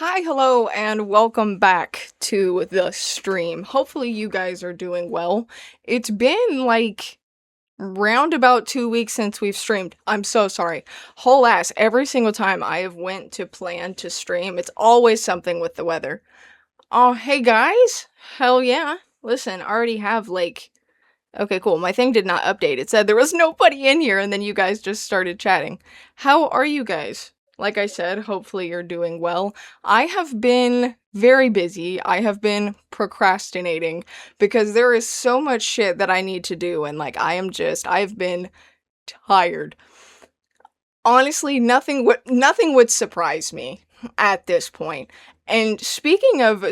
Hi, hello, and welcome back to the stream. Hopefully you guys are doing well. It's been like round about 2 weeks since we've streamed. I'm so sorry. Whole ass, every single time I have went to plan to stream, it's always something with the weather. Oh, hey guys. Hell yeah. Listen, I already have okay, cool. My thing did not update. It said there was nobody in here, and then you guys just started chatting. How are you guys? Like I said, hopefully you're doing well. I have been very busy. I have been procrastinating because there is so much shit that I need to do, and I've been tired. Honestly, nothing would surprise me at this point. And speaking of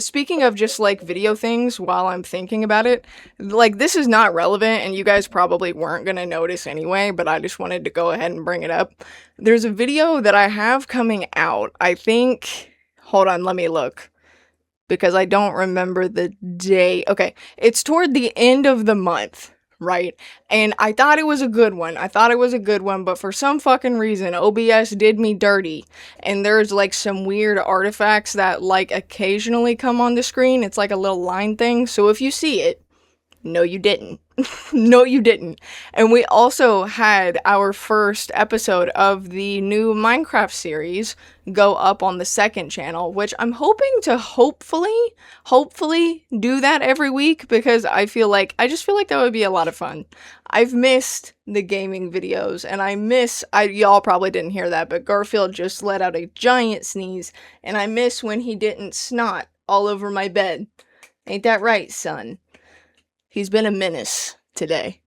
just like video things while I'm thinking about it, like this is not relevant and you guys probably weren't going to notice anyway, but I just wanted to go ahead and bring it up. There's a video that I have coming out. I think hold on, let me look because I don't remember the day. Okay, it's toward the end of the month, right? And I thought it was a good one. But for some fucking reason, OBS did me dirty. And there's like some weird artifacts that like occasionally come on the screen. It's like a little line thing. So if you see it, no, you didn't. No, you didn't. And we also had our first episode of the new Minecraft series go up on the second channel, which I'm hoping to hopefully do that every week because I just feel like that would be a lot of fun. I've missed the gaming videos and y'all probably didn't hear that, but Garfield just let out a giant sneeze and I miss when he didn't snot all over my bed. Ain't that right, son? He's been a menace today.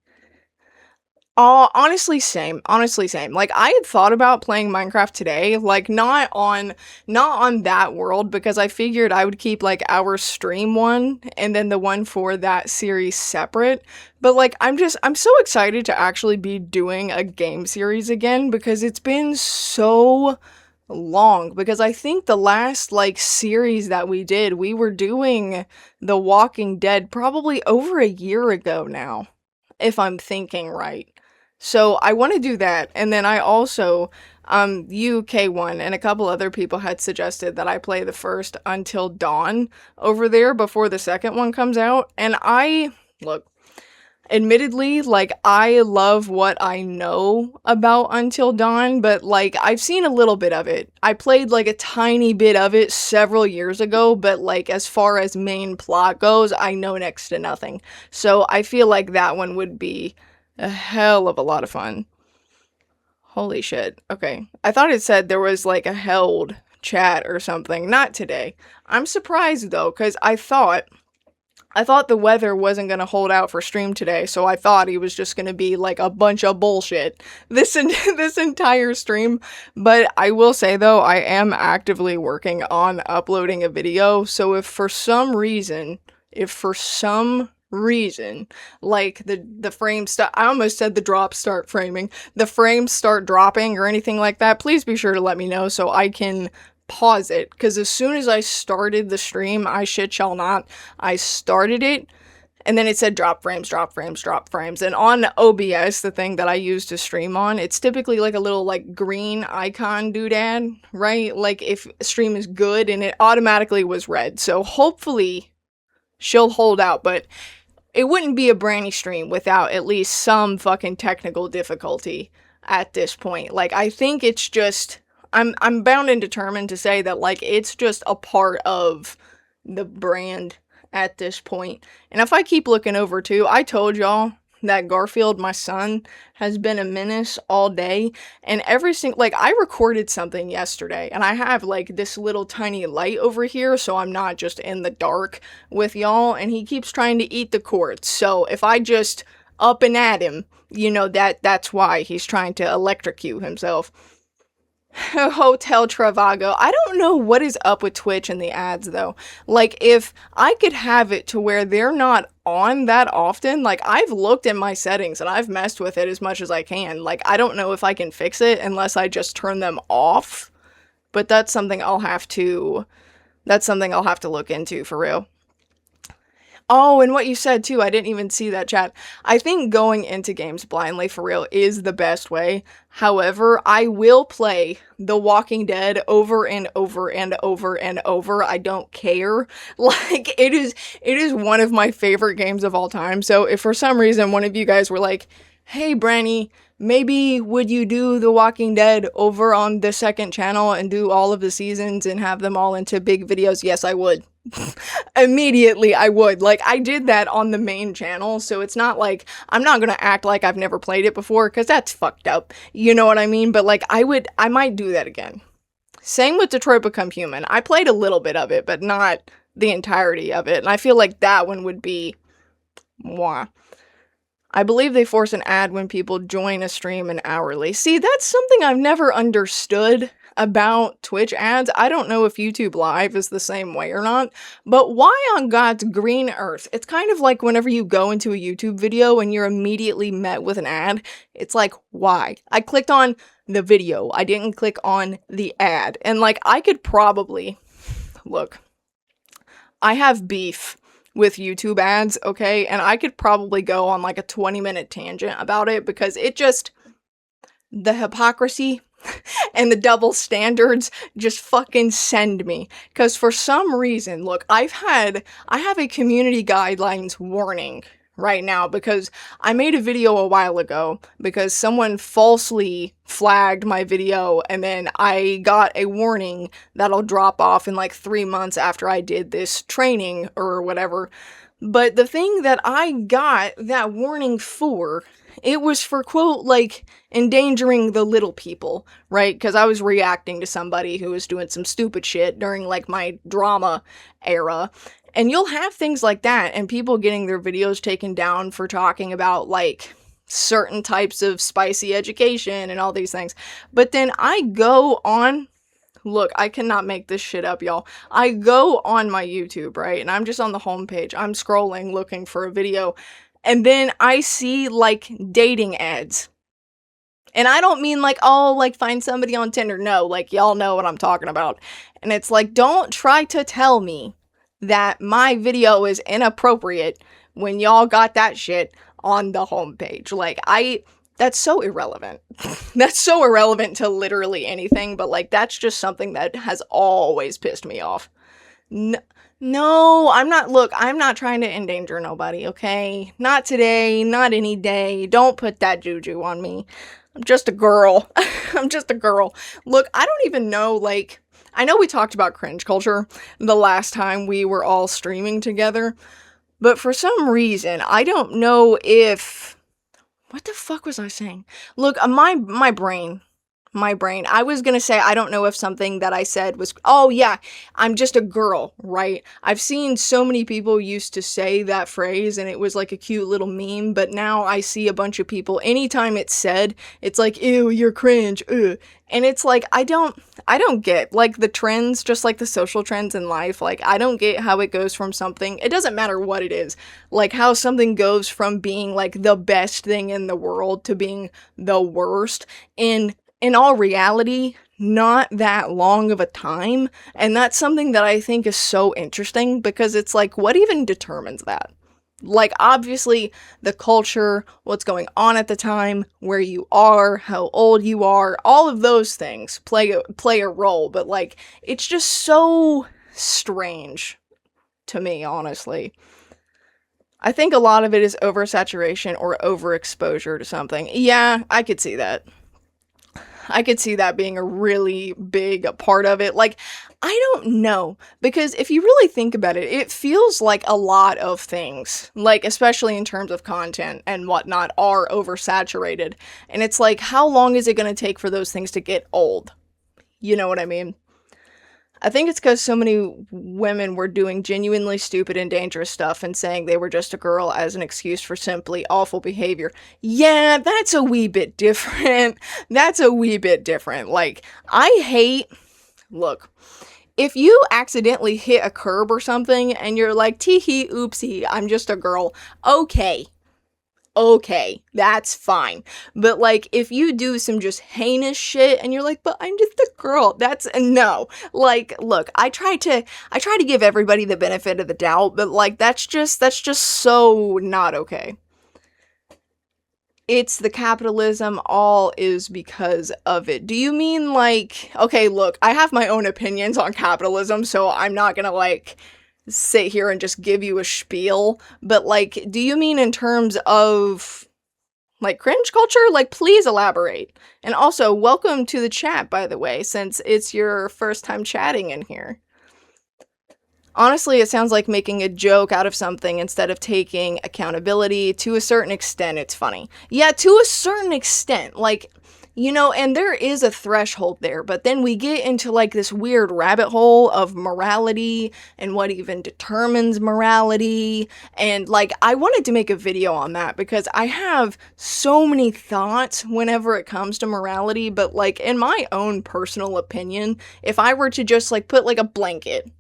Honestly, same. Like, I had thought about playing Minecraft today, like, not on that world, because I figured I would keep, like, our stream one, and then the one for that series separate, but, like, I'm so excited to actually be doing a game series again, because it's been so long, because I think the last like series that we did, we were doing The Walking Dead probably over a year ago now, if I'm thinking right. So I want to do that, and then I also UK1 and a couple other people had suggested that I play the first Until Dawn over there before the second one comes out, and look, admittedly, like, I love what I know about Until Dawn, but, like, I've seen a little bit of it. I played, like, a tiny bit of it several years ago, but, like, as far as main plot goes, I know next to nothing. So I feel like that one would be a hell of a lot of fun. Holy shit. Okay. I thought it said there was, like, a held chat or something. Not today. I'm surprised, though, because I thought the weather wasn't going to hold out for stream today, so I thought he was just going to be like a bunch of bullshit this entire stream. But I will say, though, I am actively working on uploading a video, so if for some reason, like the frames start, I almost said the drops start framing, the frames start dropping or anything like that, please be sure to let me know so I can pause it, because as soon as I started the stream, I started it, and then it said drop frames, and on OBS, the thing that I use to stream on, it's typically like a little like green icon doodad, right? Like if stream is good, and it automatically was red, so hopefully she'll hold out, but it wouldn't be a Branny stream without at least some fucking technical difficulty at this point. Like, I think it's just I'm bound and determined to say that, like, it's just a part of the brand at this point. And if I keep looking over too, I told y'all that Garfield, my son, has been a menace all day. And I recorded something yesterday, and I have, like, this little tiny light over here, so I'm not just in the dark with y'all, and he keeps trying to eat the cords. So if I just up and at him, that's why he's trying to electrocute himself. Hotel Travago. I don't know what is up with Twitch and the ads, though. Like, if I could have it to where they're not on that often, like, I've looked at my settings and I've messed with it as much as I can. Like, I don't know if I can fix it unless I just turn them off. But that's something I'll have to look into, for real. Oh, and what you said too, I didn't even see that chat. I think going into games blindly for real is the best way. However, I will play The Walking Dead over and over and over and over. I don't care. Like it is one of my favorite games of all time. So if for some reason one of you guys were like, "Hey Branny, maybe would you do The Walking Dead over on the second channel and do all of the seasons and have them all into big videos?" Yes, I would. Immediately I would. Like, I did that on the main channel, so it's not like I'm not gonna act like I've never played it before, because that's fucked up. You know what I mean? But like, I might do that again. Same with Detroit Become Human. I played a little bit of it, but not the entirety of it, and I feel like that one would be moi. I believe they force an ad when people join a stream an hourly. See, that's something I've never understood about Twitch ads. I don't know if YouTube Live is the same way or not, but why on God's green earth? It's kind of like whenever you go into a YouTube video and you're immediately met with an ad. It's like, why? I clicked on the video. I didn't click on the ad. And like, I could probably, look, I have beef with YouTube ads, okay? And I could probably go on like a 20-minute tangent about it, because it just, the hypocrisy and the double standards just fucking send me. Because for some reason, look, I have a community guidelines warning right now, because I made a video a while ago because someone falsely flagged my video, and then I got a warning that'll drop off in like 3 months after I did this training or whatever. But the thing that I got that warning for, it was for, quote, like, endangering the little people, right? Because I was reacting to somebody who was doing some stupid shit during, like, my drama era. And you'll have things like that, and people getting their videos taken down for talking about, like, certain types of spicy education and all these things. But then I go on, look, I cannot make this shit up, y'all. I go on my YouTube, right? And I'm just on the homepage. I'm scrolling, looking for a video. And then I see, like, dating ads. And I don't mean like, oh, like, find somebody on Tinder. No, like, y'all know what I'm talking about. And it's like, don't try to tell me that my video is inappropriate when y'all got that shit on the homepage. Like, that's so irrelevant. That's so irrelevant to literally anything, but like, that's just something that has always pissed me off. No, I'm not trying to endanger nobody, okay? Not today, not any day. Don't put that juju on me. I'm just a girl. I'm just a girl. Look, I don't even know, like, I know we talked about cringe culture the last time we were all streaming together, but for some reason, I don't know if, what the fuck was I saying? Look, my brain, I was gonna say, I don't know if something that I said was, oh yeah, I'm just a girl, right? I've seen so many people used to say that phrase and it was like a cute little meme, but now I see a bunch of people, anytime it's said, it's like, ew, you're cringe, ugh. And it's like, I don't get, like, the trends, just like the social trends in life, like, I don't get how it goes from something, it doesn't matter what it is, like, how something goes from being, like, the best thing in the world to being the worst in all reality, not that long of a time. And that's something that I think is so interesting, because it's like, what even determines that? Like, obviously, the culture, what's going on at the time, where you are, how old you are, all of those things play a role, but like, it's just so strange to me, honestly. I think a lot of it is oversaturation or overexposure to something. Yeah, I could see that. I could see that being a really big part of it. Like, I don't know, because if you really think about it, it feels like a lot of things, like, especially in terms of content and whatnot, are oversaturated. And it's like, how long is it going to take for those things to get old? You know what I mean? I think it's because so many women were doing genuinely stupid and dangerous stuff and saying they were just a girl as an excuse for simply awful behavior. Yeah, that's a wee bit different. That's a wee bit different. Like, look, if you accidentally hit a curb or something and you're like, tee-hee, oopsie, I'm just a girl. Okay, okay, that's fine. But like, if you do some just heinous shit and you're like, but I'm just a girl, that's no. Like, look, I try to give everybody the benefit of the doubt, but like, that's just so not okay. It's the capitalism, all is because of it. Do you mean like, okay, look, I have my own opinions on capitalism, so I'm not gonna like sit here and just give you a spiel, but like, do you mean in terms of like cringe culture? Like, please elaborate. And also, welcome to the chat, by the way, since it's your first time chatting in here. Honestly, it sounds like making a joke out of something instead of taking accountability. To a certain extent, it's funny. Yeah, to a certain extent. Like, you know, and there is a threshold there, but then we get into like this weird rabbit hole of morality and what even determines morality. And like, I wanted to make a video on that because I have so many thoughts whenever it comes to morality, but like, in my own personal opinion, if I were to just like put like a blanket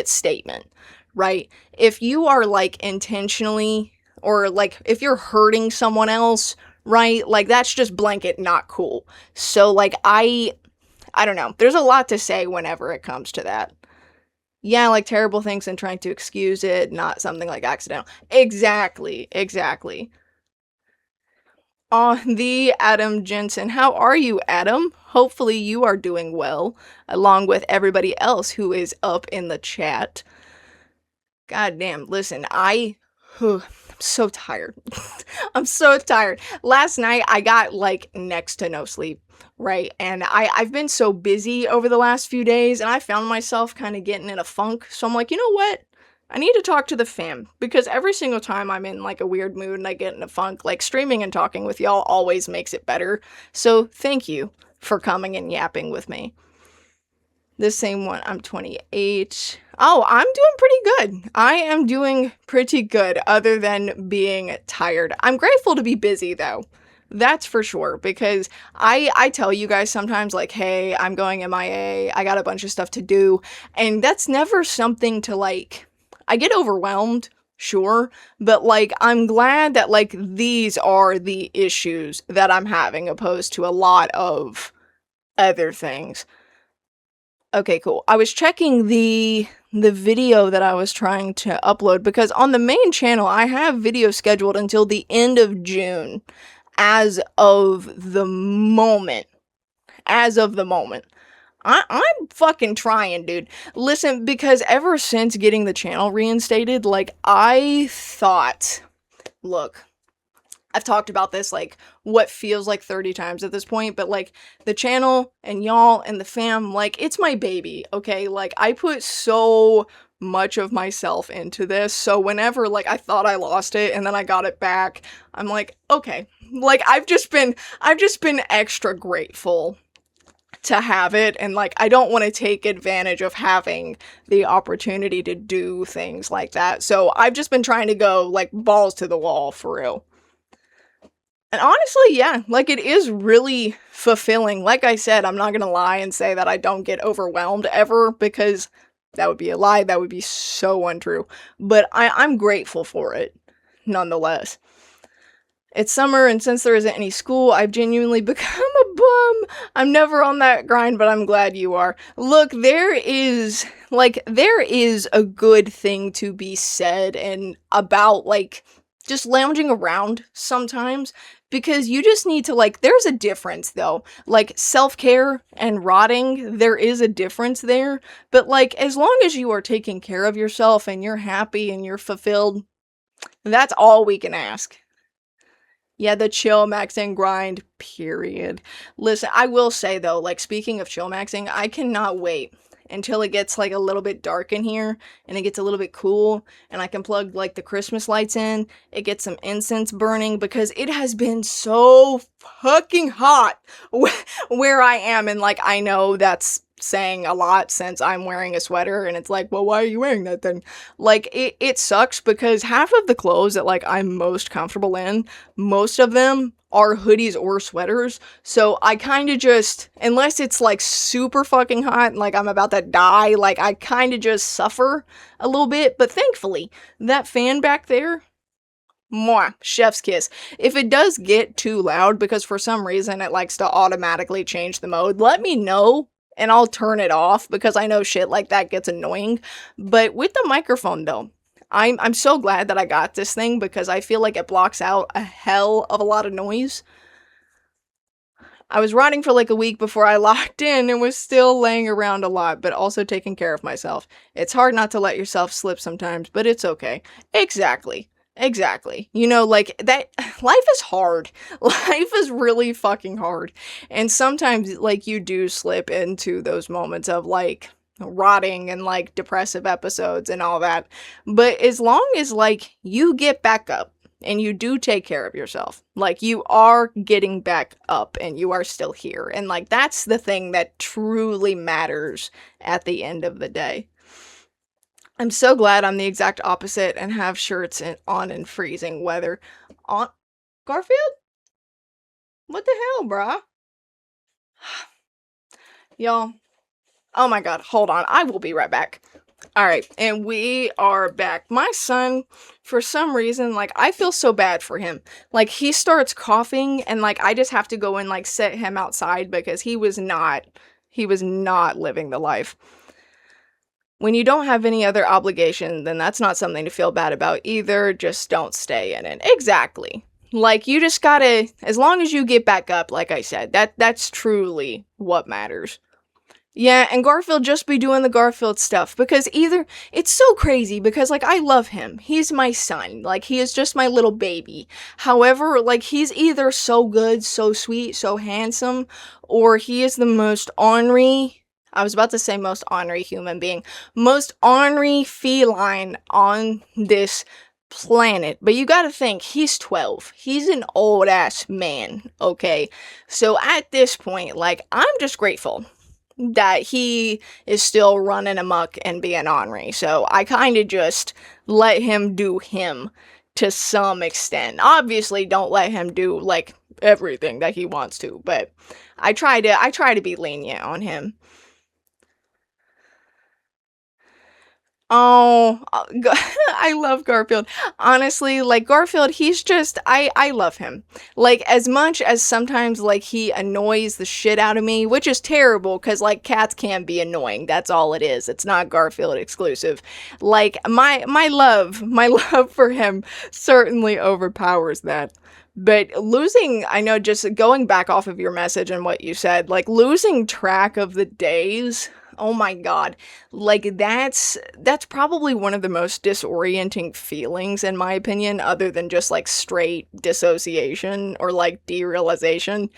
statement, right? If you are like intentionally, or like if you're hurting someone else, right? Like that's just blanket not cool. So like I don't know. There's a lot to say whenever it comes to that. Yeah, like terrible things and trying to excuse it, not something like accidental. Exactly. The Adam Jensen. How are you, Adam? Hopefully you are doing well, along with everybody else who is up in the chat. God damn, listen, I'm so tired. I'm so tired. Last night I got like next to no sleep, right? And I've been so busy over the last few days and I found myself kind of getting in a funk. So I'm like, you know what? I need to talk to the fam because every single time I'm in like a weird mood and I get in a funk, like streaming and talking with y'all always makes it better. So thank you for coming and yapping with me. This same one, I'm 28. Oh, I'm doing pretty good. I am doing pretty good, other than being tired. I'm grateful to be busy, though. That's for sure, because I tell you guys sometimes, like, hey, I'm going MIA, I got a bunch of stuff to do, and that's never something to, like, I get overwhelmed, sure, but, like, I'm glad that, like, these are the issues that I'm having, opposed to a lot of other things. Okay, cool. I was checking the video that I was trying to upload because on the main channel I have videos scheduled until the end of June as of the moment. As of the moment. I'm fucking trying, dude. Listen, because ever since getting the channel reinstated, like, I thought, look, I've talked about this, like, what feels like 30 times at this point, but, like, the channel and y'all and the fam, like, it's my baby, okay? Like, I put so much of myself into this, so whenever, like, I thought I lost it and then I got it back, I'm like, okay. Like, I've just been extra grateful to have it, and, like, I don't want to take advantage of having the opportunity to do things like that, so I've just been trying to go, like, balls to the wall, for real. And honestly, yeah, like it is really fulfilling. Like I said, I'm not gonna lie and say that I don't get overwhelmed ever because that would be a lie. That would be so untrue. But I'm grateful for it, nonetheless. It's summer, and since there isn't any school, I've genuinely become a bum. I'm never on that grind, but I'm glad you are. Look, there is a good thing to be said and about, like, just lounging around sometimes, because you just need to, like, there's a difference though. Like, self-care and rotting, there is a difference there. But, like, as long as you are taking care of yourself and you're happy and you're fulfilled, that's all we can ask. Yeah, the chill maxing grind, period. Listen, I will say though, like, speaking of chill maxing, I cannot wait until it gets like a little bit dark in here and it gets a little bit cool and I can plug like the Christmas lights in, it gets some incense burning, because it has been so fucking hot where I am, and like, I know that's saying a lot since I'm wearing a sweater, and it's like, well, why are you wearing that then? Like, it sucks because half of the clothes that like I'm most comfortable in, most of them are hoodies or sweaters, so I kind of just, unless it's like super fucking hot and like I'm about to die, like I kind of just suffer a little bit. But thankfully, that fan back there, Mwah, chef's kiss. If it does get too loud, because for some reason it likes to automatically change the mode, let me know and I'll turn it off, because I know shit like that gets annoying. But with the microphone though, I'm so glad that I got this thing, because I feel like it blocks out a hell of a lot of noise. I was rotting for like a week before I locked in and was still laying around a lot, but also taking care of myself. It's hard not to let yourself slip sometimes, but it's okay. Exactly. Exactly. You know, like that, life is hard. Life is really fucking hard. And sometimes, like, you do slip into those moments of like rotting and like depressive episodes and all that. But as long as like you get back up, and you do take care of yourself, like you are getting back up and you are still here, and like that's the thing that truly matters at the end of the day. I'm so glad I'm the exact opposite and have shirts on in freezing weather. On Garfield? What the hell, brah? Y'all. Oh my god, hold on. I will be right back. Alright, and we are back. My son, for some reason, like, I feel so bad for him. Like, he starts coughing, and, like, I just have to go and, like, set him outside, because he was not living the life. When you don't have any other obligation, then that's not something to feel bad about either. Just don't stay in it. Exactly. Like, you just gotta, as long as you get back up, like I said, that's truly what matters. Yeah, and Garfield just be doing the Garfield stuff, because either, it's so crazy, because, like, I love him. He's my son. Like, he is just my little baby. However, like, he's either so good, so sweet, so handsome, or he is the most ornery, I was about to say most ornery human being, most ornery feline on this planet. But you gotta think, he's 12. He's an old ass man, okay? So at this point, like, I'm just grateful that he is still running amok and being ornery. So I kind of just let him do him to some extent. Obviously, don't let him do like everything that he wants to, but I try to be lenient on him. Oh, I love Garfield. Honestly, like, Garfield, he's just, I love him. Like, as much as sometimes, like, he annoys the shit out of me, which is terrible, because, like, cats can be annoying. That's all it is. It's not Garfield exclusive. Like, my love for him certainly overpowers that. But losing, I know, just going back off of your message and what you said, like, losing track of the days, oh my god, like, that's probably one of the most disorienting feelings, in my opinion, other than just, like, straight dissociation or, like, derealization,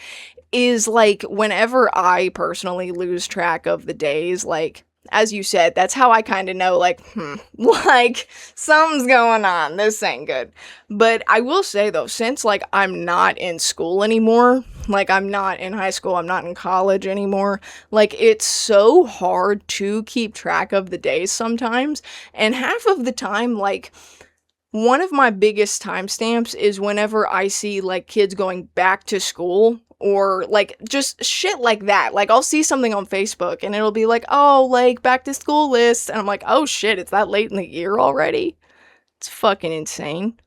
is, like, whenever I personally lose track of the days, like, as you said, that's how I kind of know, like, like, something's going on, this ain't good. But I will say, though, since, like, I'm not in school anymore, like, I'm not in high school, I'm not in college anymore, like, it's so hard to keep track of the days sometimes, and half of the time, like, one of my biggest timestamps is whenever I see, like, kids going back to school, or, like, just shit like that. Like, I'll see something on Facebook, and it'll be like, oh, like, back to school list, and I'm like, oh shit, it's that late in the year already? It's fucking insane.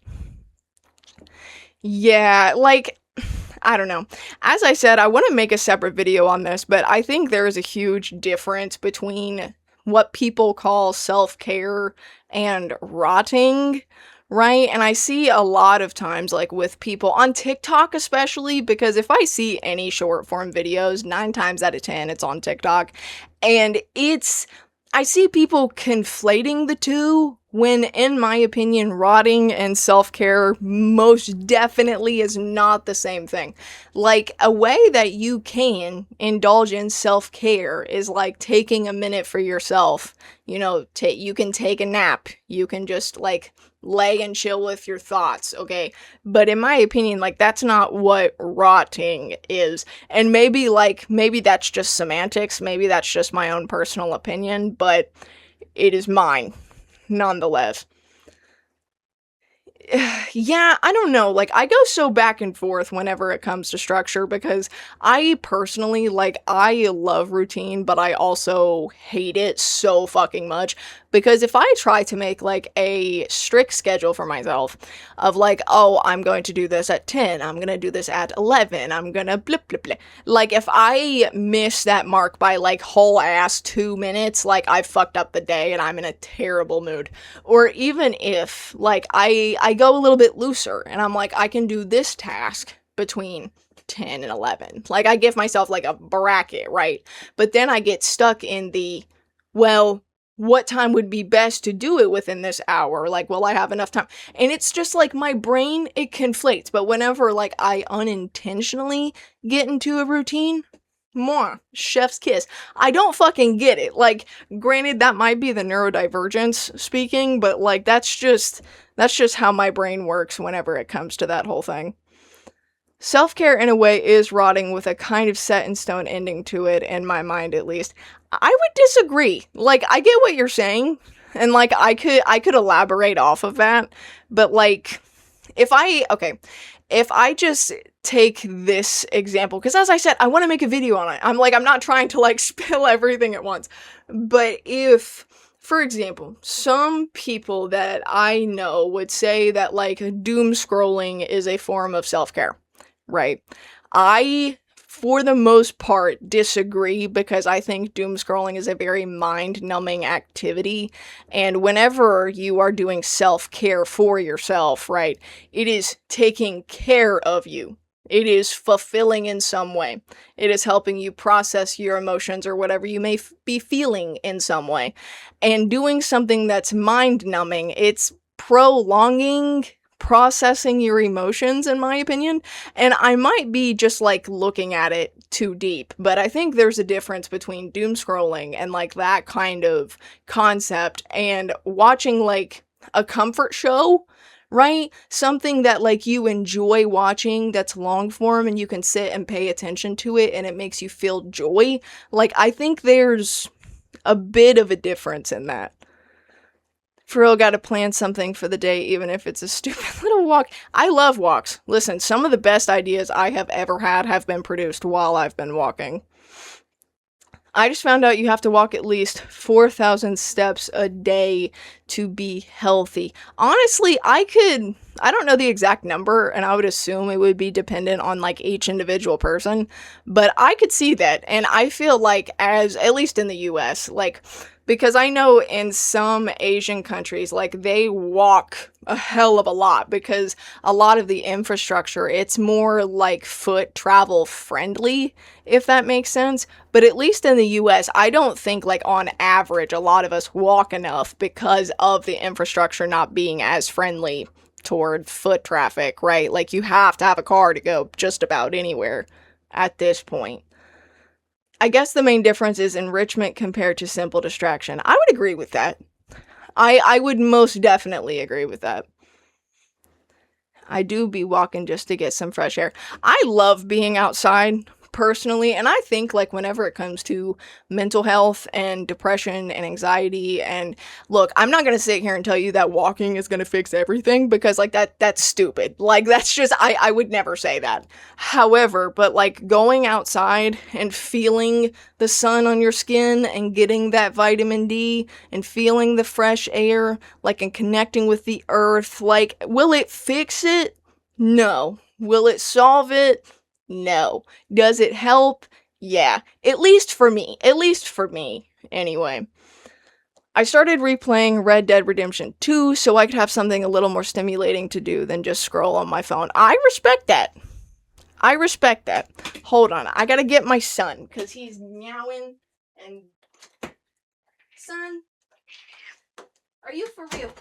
Yeah, like, I don't know. As I said, I want to make a separate video on this, but I think there is a huge difference between what people call self-care and rotting, right? And I see a lot of times, like, with people on TikTok especially, because if I see any short form videos, 9 times out of 10 it's on TikTok, and I see people conflating the two, when, in my opinion, rotting and self-care most definitely is not the same thing. Like, a way that you can indulge in self-care is, like, taking a minute for yourself. You know, you can take a nap. You can just, like, lay and chill with your thoughts, okay? But in my opinion, like, that's not what rotting is. And maybe that's just semantics, maybe that's just my own personal opinion, but it is mine, nonetheless. Yeah, I don't know. Like, I go so back and forth whenever it comes to structure because I personally, like, I love routine, but I also hate it so fucking much. Because if I try to make, like, a strict schedule for myself of, like, oh, I'm going to do this at 10, I'm gonna do this at 11, I'm gonna blip, blip, blip. Like, if I miss that mark by, like, whole ass 2 minutes, like, I've fucked up the day and I'm in a terrible mood. Or even if, like, I go a little bit looser and I'm like, I can do this task between 10 and 11. Like, I give myself like a bracket, right? But then I get stuck in the, well, what time would be best to do it within this hour? Like, will I have enough time? And it's just like my brain, it conflates. But whenever like I unintentionally get into a routine, more chef's kiss. I don't fucking get it. Like, granted, that might be the neurodivergence speaking, but like that's just how my brain works whenever it comes to that whole thing. Self-care in a way is rotting with a kind of set in stone ending to it, in my mind at least. I would disagree. Like, I get what you're saying, and like I could elaborate off of that, but like if I just take this example, because as I said, I want to make a video on it. I'm not trying to like spill everything at once. But if, for example, some people that I know would say that like doom scrolling is a form of self-care, right? I, for the most part, disagree because I think doom scrolling is a very mind-numbing activity. And whenever you are doing self-care for yourself, right, it is taking care of you. It is fulfilling in some way. It is helping you process your emotions or whatever you may be feeling in some way. And doing something that's mind-numbing, it's prolonging processing your emotions, in my opinion. And I might be just like looking at it too deep, but I think there's a difference between doom scrolling and like that kind of concept and watching like a comfort show, right? Something that like you enjoy watching that's long form and you can sit and pay attention to it and it makes you feel joy. Like, I think there's a bit of a difference in that. For real, gotta plan something for the day, even if it's a stupid little walk. I love walks. Listen, some of the best ideas I have ever had have been produced while I've been walking. I just found out you have to walk at least 4,000 steps a day to be healthy. Honestly, I don't know the exact number, and I would assume it would be dependent on like each individual person, but I could see that, and I feel like at least in the US, like, because I know in some Asian countries, like, they walk a hell of a lot because a lot of the infrastructure, it's more like foot travel friendly, if that makes sense. But at least in the US, I don't think like on average a lot of us walk enough because of the infrastructure not being as friendly toward foot traffic, right? Like, you have to have a car to go just about anywhere at this point. I guess the main difference is enrichment compared to simple distraction. I would agree with that. I would most definitely agree with that. I do be walking just to get some fresh air. I love being outside personally, and I think like whenever it comes to mental health and depression and anxiety, and look, I'm not gonna sit here and tell you that walking is gonna fix everything because like that's stupid. Like, that's just, I would never say that. However, but like going outside and feeling the sun on your skin and getting that vitamin D and feeling the fresh air, like, and connecting with the earth, like, will it fix it? No. Will it solve it? No. Does it help? Yeah. At least for me. At least for me. Anyway. I started replaying Red Dead Redemption 2 so I could have something a little more stimulating to do than just scroll on my phone. I respect that. I respect that. Hold on. I gotta get my son, because he's meowing and... Son? Are you for real?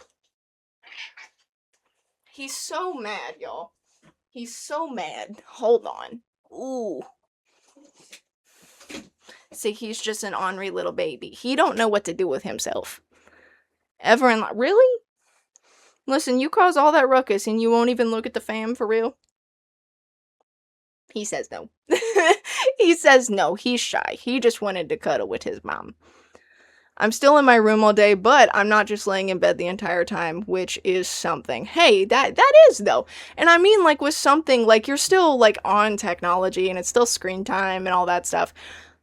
He's so mad, y'all. He's so mad. Hold on. Ooh. See, he's just an ornery little baby. He don't know what to do with himself. Ever in life. Really? Listen, you cause all that ruckus and you won't even look at the fam for real? He says no. He says no. He's shy. He just wanted to cuddle with his mom. I'm still in my room all day, but I'm not just laying in bed the entire time, which is something. Hey, that is though. And I mean, like with something, like you're still like on technology and it's still screen time and all that stuff.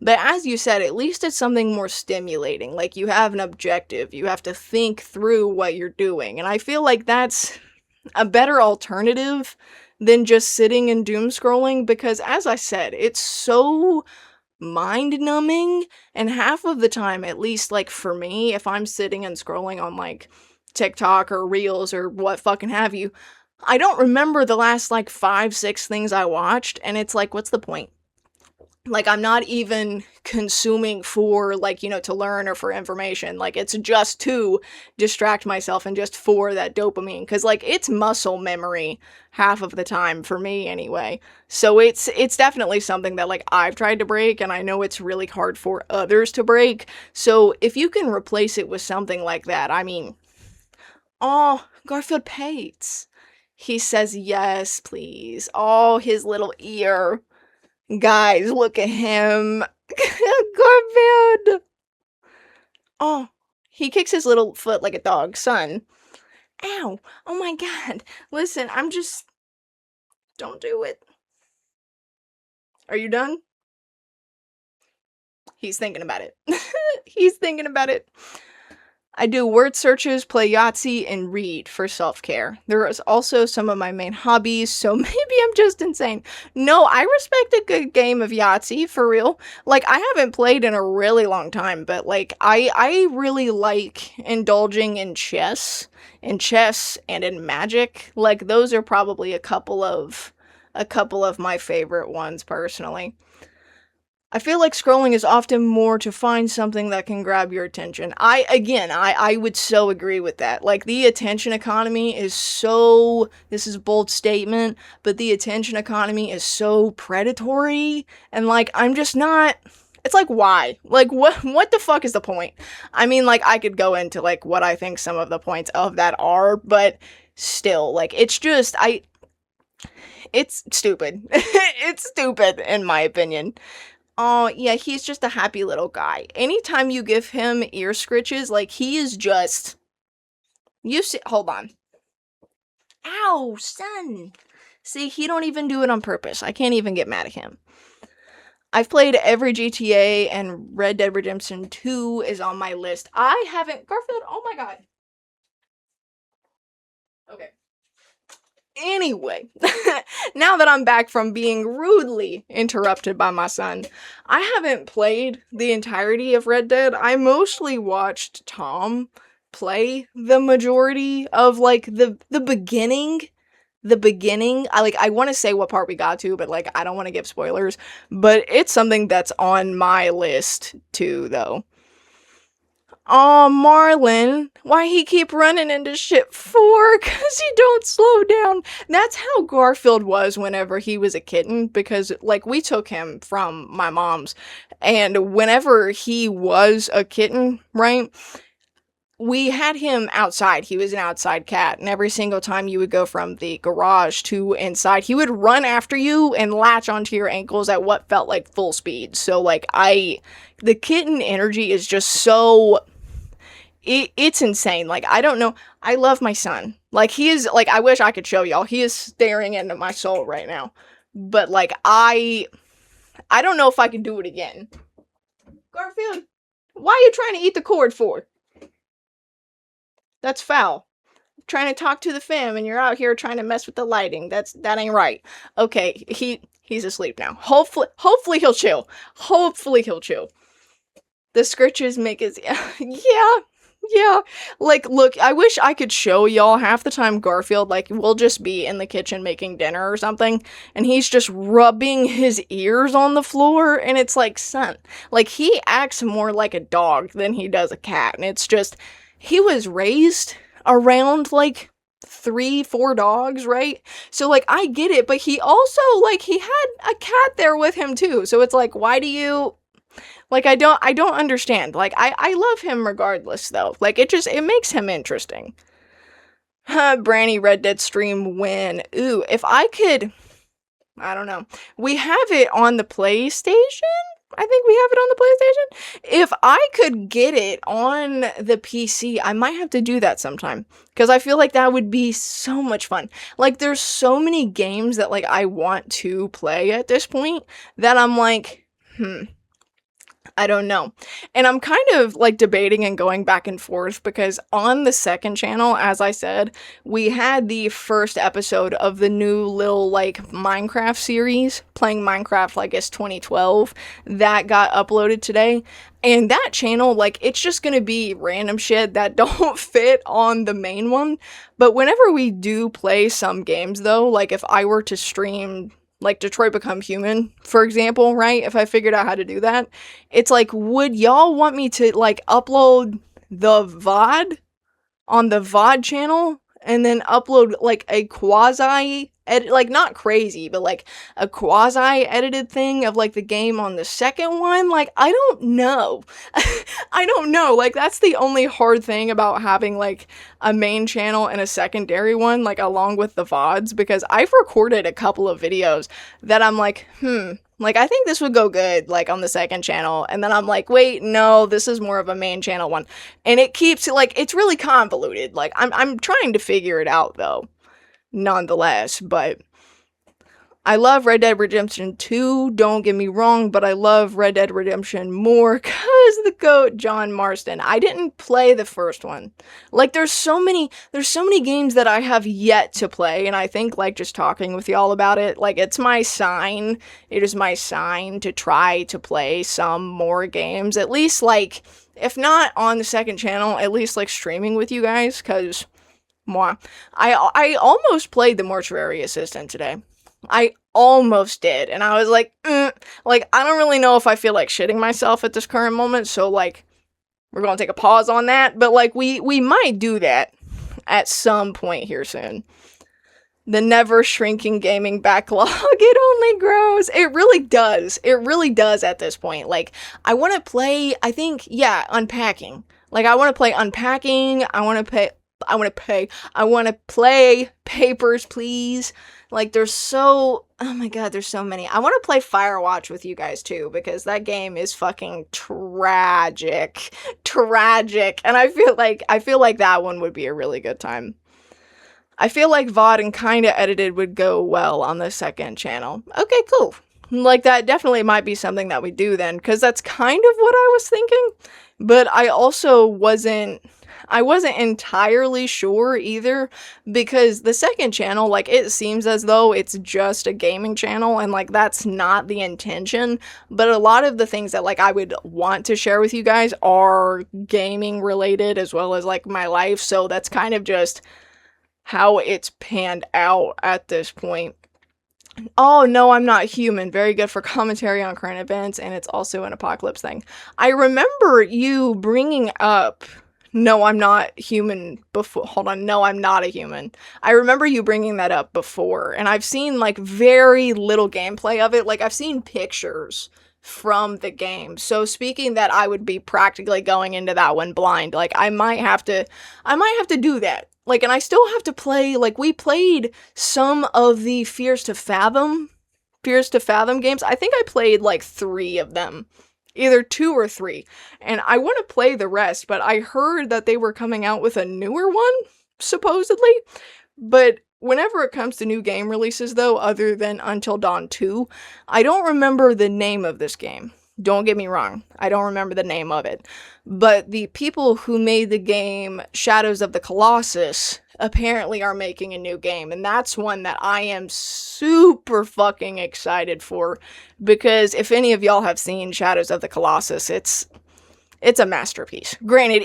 But as you said, at least it's something more stimulating. Like you have an objective. You have to think through what you're doing. And I feel like that's a better alternative than just sitting and doom scrolling because as I said, it's so mind numbing. And half of the time, at least like for me, if I'm sitting and scrolling on like TikTok or Reels or what fucking have you, I don't remember the last like 5, 6 things I watched. And it's like, what's the point? Like, I'm not even consuming for, like, to learn or for information. Like, it's just to distract myself and just for that dopamine. Because, like, it's muscle memory half of the time, for me anyway. So it's definitely something that, like, I've tried to break, and I know it's really hard for others to break. So if you can replace it with something like that, I mean, oh, Garfield Pates. He says, yes, please. Oh, his little ear. Guys, look at him. Garfield. Oh, he kicks his little foot like a dog. Son. Ow. Oh my god. Listen, I'm just... Don't do it. Are you done? He's thinking about it. He's thinking about it. I do word searches, play Yahtzee, and read for self-care. There is also some of my main hobbies, so maybe I'm just insane. No, I respect a good game of Yahtzee, for real. Like, I haven't played in a really long time, but, like, I really like indulging in chess and in Magic. Like, those are probably a couple of my favorite ones, personally. I feel like scrolling is often more to find something that can grab your attention. I would so agree with that. Like, the attention economy is so, this is a bold statement, but the attention economy is so predatory, and, like, I'm just not, it's like, why? Like, what the fuck is the point? I mean, like, I could go into, like, what I think some of the points of that are, but still, like, it's just, it's stupid. It's stupid, in my opinion. Oh, yeah, he's just a happy little guy. Anytime you give him ear scritches, like, he is just... You see... Hold on. Ow, son! See, he don't even do it on purpose. I can't even get mad at him. I've played every GTA, and Red Dead Redemption 2 is on my list. I haven't... Garfield, oh my god. Okay. Anyway, now that I'm back from being rudely interrupted by my son, I haven't played the entirety of Red Dead. I mostly watched Tom play the majority of, like, the beginning. The beginning. I want to say what part we got to, but, like, I don't want to give spoilers. But it's something that's on my list, too, though. Aw, Marlon, why he keep running into shit for? 'Cause he don't slow down. That's how Garfield was whenever he was a kitten, because, like, we took him from my mom's, and whenever he was a kitten, right, we had him outside. He was an outside cat, and every single time you would go from the garage to inside, he would run after you and latch onto your ankles at what felt like full speed. So, like, the kitten energy is just so... It's insane. Like, I don't know. I love my son. Like, he is, like, I wish I could show y'all. He is staring into my soul right now. But, like, I don't know if I can do it again. Garfield, why are you trying to eat the cord for? That's foul. I'm trying to talk to the fam, and you're out here trying to mess with the lighting. That ain't right. Okay, he's asleep now. Hopefully he'll chill. Hopefully he'll chill. The scritches make his... Yeah, like, look, I wish I could show y'all. Half the time Garfield, like, will just be in the kitchen making dinner or something, and he's just rubbing his ears on the floor, and it's like, son, like, he acts more like a dog than he does a cat, and it's just, he was raised around, like, 3, 4 dogs, right? So, like, I get it, but he also, like, he had a cat there with him, too, so it's like, why do you... Like, I don't understand. Like, I love him regardless, though. Like, it makes him interesting. Branny Red Dead stream win. Ooh, if I could... I don't know. We have it on the PlayStation? I think we have it on the PlayStation. If I could get it on the PC, I might have to do that sometime. Because I feel like that would be so much fun. Like, there's so many games that, like, I want to play at this point that I'm like, I don't know. And I'm kind of like debating and going back and forth because on the second channel, as I said, we had the first episode of the new little like Minecraft series, playing Minecraft, I guess 2012, that got uploaded today. And that channel, like, it's just gonna be random shit that don't fit on the main one. But whenever we do play some games, though, like if I were to stream like Detroit Become Human, for example, right? If I figured out how to do that, it's like, would y'all want me to like upload the VOD on the VOD channel and then upload like a quasi edit, like not crazy, but like a quasi edited thing of like the game on the second one? Like, I don't know. I don't know. Like, that's the only hard thing about having like a main channel and a secondary one, like along with the VODs, because I've recorded a couple of videos that I'm like, like, I think this would go good, like, on the second channel, and then I'm like, wait, no, this is more of a main channel one, and it keeps, like, it's really convoluted, like, I'm trying to figure it out, though, nonetheless, but I love Red Dead Redemption 2, don't get me wrong, but I love Red Dead Redemption more because the GOAT, John Marston. I didn't play the first one. Like, there's so many games that I have yet to play, and I think, like, just talking with y'all about it, like, it is my sign to try to play some more games, at least, like, if not on the second channel, at least, like, streaming with you guys, because, moi, I almost played the Mortuary Assistant today. I almost did, and I was like, like, I don't really know if I feel like shitting myself at this current moment, so, like, we're gonna take a pause on that, but, like, we might do that at some point here soon. The never-shrinking gaming backlog, it only grows. It really does at this point. Like, I want to play, I think, yeah, Unpacking. Like, I want to play Unpacking, I want to play Papers, Please. Like, oh my god, there's so many. I want to play Firewatch with you guys, too, because that game is fucking tragic. And I feel like that one would be a really good time. I feel like VOD and kinda edited would go well on the second channel. Okay, cool. Like, that definitely might be something that we do then, because that's kind of what I was thinking, but I also wasn't entirely sure either, because the second channel, like, it seems as though it's just a gaming channel, and, like, that's not the intention, but a lot of the things that, like, I would want to share with you guys are gaming related, as well as, like, my life, so that's kind of just how it's panned out at this point. Oh, no, I'm not human. Very good for commentary on current events, and it's also an apocalypse thing. I remember you bringing up no, I'm not human before. Hold on. No, I'm not a human. I remember you bringing that up before, and I've seen, like, very little gameplay of it. Like, I've seen pictures from the game. So speaking that, I would be practically going into that one blind. Like, I might have to do that. Like, and I still have to play, like, we played some of the Fears to Fathom games. I think I played, like, 3 of them. Either 2 or 3. And I want to play the rest, but I heard that they were coming out with a newer one, supposedly. But whenever it comes to new game releases, though, other than Until Dawn 2, I don't remember the name of this game. Don't get me wrong, I don't remember the name of it. But the people who made the game Shadows of the Colossus apparently are making a new game, and that's one that I am super fucking excited for, because if any of y'all have seen Shadows of the Colossus, it's a masterpiece. Granted,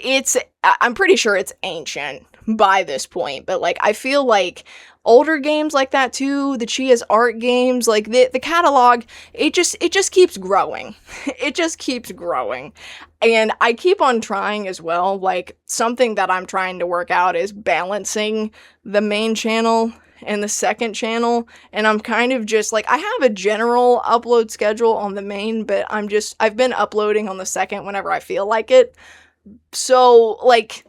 I'm pretty sure it's ancient by this point, but, like, I feel like older games like that too, the Chia's art games, like, the catalog, it just keeps growing. It just keeps growing. And I keep on trying as well. Like, something that I'm trying to work out is balancing the main channel and the second channel, and I'm kind of just, like, I have a general upload schedule on the main, but I've been uploading on the second whenever I feel like it. So, like,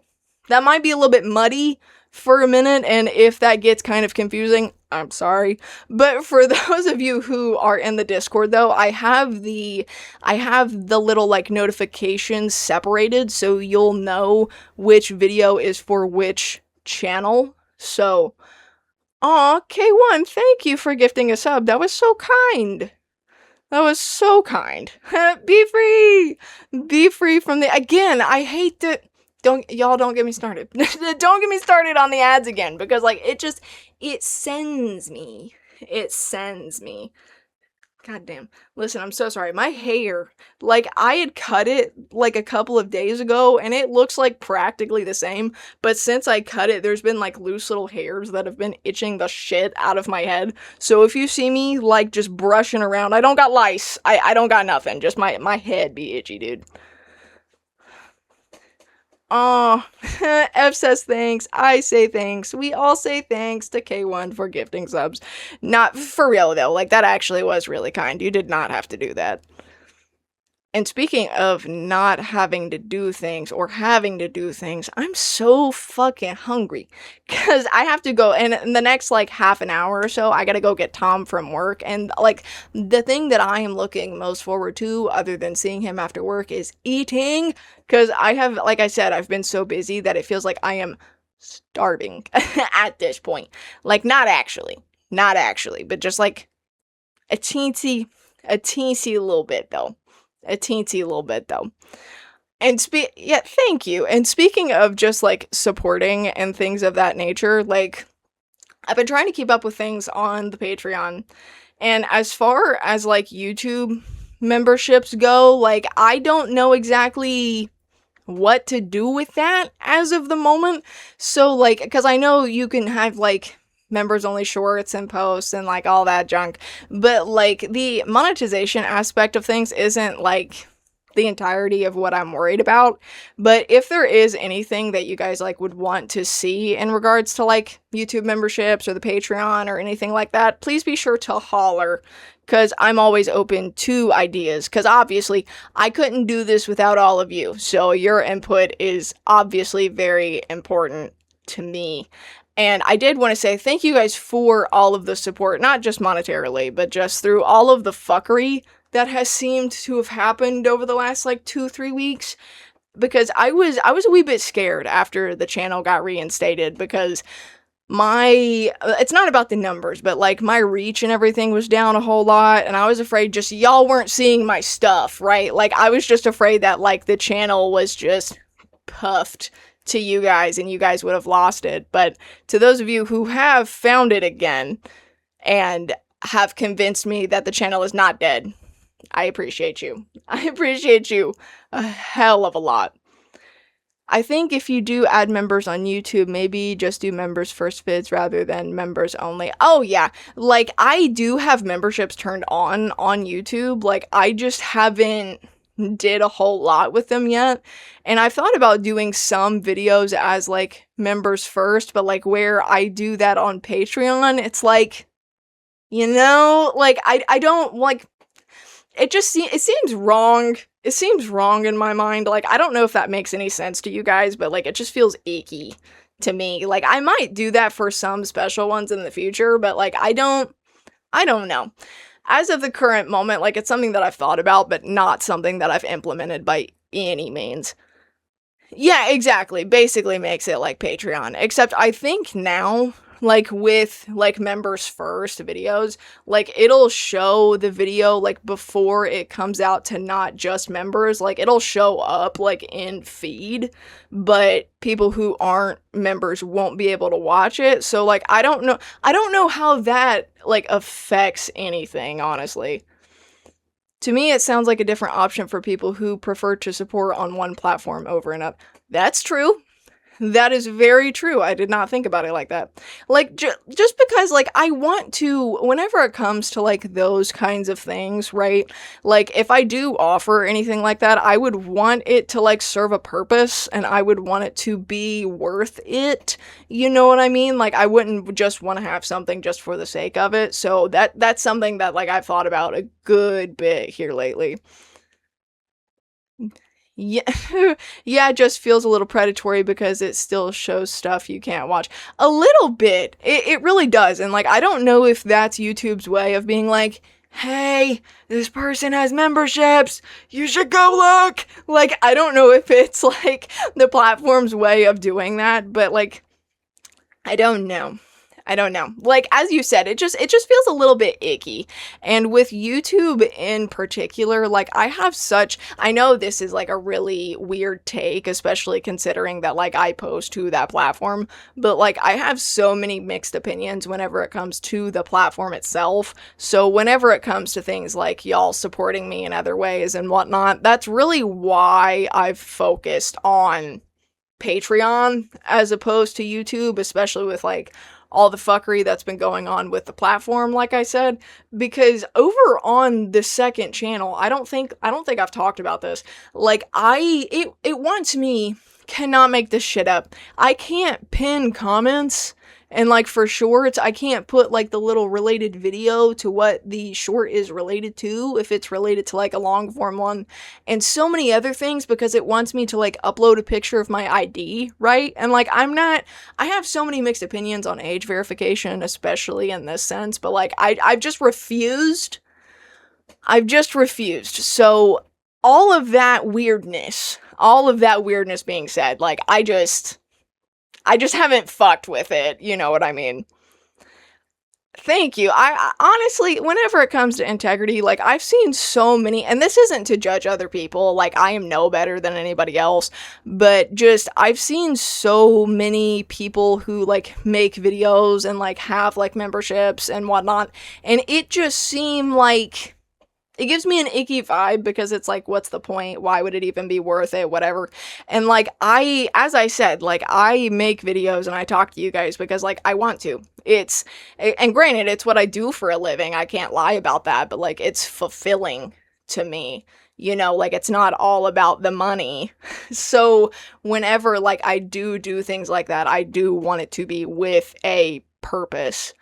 That might be a little bit muddy for a minute, and if that gets kind of confusing, I'm sorry. But for those of you who are in the Discord though, I have the little like notifications separated so you'll know which video is for which channel. So, aw, K1, thank you for gifting a sub. That was so kind. That was so kind. Be free! Be free from the— again, I hate that— don't get me started. Don't get me started on the ads again, because like it sends me. It sends me. God damn. Listen, I'm so sorry. My hair, like, I had cut it like a couple of days ago and it looks like practically the same, but since I cut it, there's been like loose little hairs that have been itching the shit out of my head. So if you see me like just brushing around, I don't got lice. I don't got nothing. Just my head be itchy, dude. Oh, F says thanks. I say thanks. We all say thanks to K1 for gifting subs. Not for real though, like that actually was really kind. You did not have to do that. And speaking of not having to do things or having to do things, I'm so fucking hungry because I have to go in the next like half an hour or so. I gotta go get Tom from work, and like the thing that I am looking most forward to, other than seeing him after work, is eating. Because I have, like I said, I've been so busy that it feels like I am starving at this point. Like not actually, but just like a teensy little bit though. A teensy little bit though. And yeah, thank you. And speaking of just like supporting and things of that nature, like I've been trying to keep up with things on the Patreon. And as far as like YouTube memberships go, like I don't know exactly what to do with that as of the moment. So like, because I know you can have like members only shorts and posts and like all that junk, but like the monetization aspect of things isn't like the entirety of what I'm worried about. But if there is anything that you guys like would want to see in regards to like YouTube memberships or the Patreon or anything like that, please be sure to holler, because I'm always open to ideas, because obviously I couldn't do this without all of you. So your input is obviously very important to me. And I did want to say thank you guys for all of the support, not just monetarily, but just through all of the fuckery that has seemed to have happened over the last like 2-3 weeks. Because I was a wee bit scared after the channel got reinstated, because it's not about the numbers, but like my reach and everything was down a whole lot, and I was afraid just y'all weren't seeing my stuff, right? Like I was just afraid that like the channel was just puffed to you guys and you guys would have lost it. But to those of you who have found it again and have convinced me that the channel is not dead, I appreciate you. I appreciate you a hell of a lot. I think if you do add members on YouTube, maybe just do members first vids rather than members only. Oh yeah, like I do have memberships turned on YouTube. Like I just haven't did a whole lot with them yet. And I've thought about doing some videos as like members first, but like where I do that on Patreon, it's like, you know, like I don't like it. Just it seems wrong. It seems wrong in my mind. Like I don't know if that makes any sense to you guys, but like it just feels icky to me. Like I might do that for some special ones in the future, but like I don't know. As of the current moment, like it's something that I've thought about, but not something that I've implemented by any means. Yeah, exactly. Basically makes it like Patreon. Except I think now, like with like members first videos, like it'll show the video like before it comes out to not just members. Like it'll show up like in feed, but people who aren't members won't be able to watch it. So like I don't know how that like affects anything, honestly. To me, it sounds like a different option for people who prefer to support on one platform over and up. That's true. That is very true. I did not think about it like that. Like, just because, like, I want to, whenever it comes to, like, those kinds of things, right? Like, if I do offer anything like that, I would want it to, like, serve a purpose, and I would want it to be worth it. You know what I mean? Like, I wouldn't just want to have something just for the sake of it. So that's something that, like, I've thought about a good bit here lately. Yeah, yeah, it just feels a little predatory because it still shows stuff you can't watch. A little bit. It really does. And like, I don't know if that's YouTube's way of being like, hey, this person has memberships. You should go look. Like, I don't know if it's like the platform's way of doing that, but like, I don't know. I don't know. Like, as you said, it just feels a little bit icky. And with YouTube in particular, like, I know this is like a really weird take, especially considering that like I post to that platform, but like I have so many mixed opinions whenever it comes to the platform itself. So whenever it comes to things like y'all supporting me in other ways and whatnot, that's really why I've focused on Patreon as opposed to YouTube, especially with like all the fuckery that's been going on with the platform, like I said, because over on the second channel, I don't think I've talked about this. Like it wants me, cannot make this shit up. I can't pin comments. And like for shorts, I can't put like the little related video to what the short is related to if it's related to like a long form one and so many other things because it wants me to like upload a picture of my ID, right? And like I have so many mixed opinions on age verification, especially in this sense, but like I've just refused. I've just refused. So all of that weirdness being said, like I just haven't fucked with it, you know what I mean? Thank you. Honestly, whenever it comes to integrity, like I've seen so many, and this isn't to judge other people, like I am no better than anybody else, but just I've seen so many people who like make videos and like have like memberships and whatnot, and it just seemed like it gives me an icky vibe because it's like, what's the point? Why would it even be worth it? Whatever. And like, as I said, like, I make videos and I talk to you guys because like, I want to. And granted, it's what I do for a living. I can't lie about that, but like, it's fulfilling to me. You know, like, it's not all about the money. So whenever like I do things like that, I do want it to be with a purpose.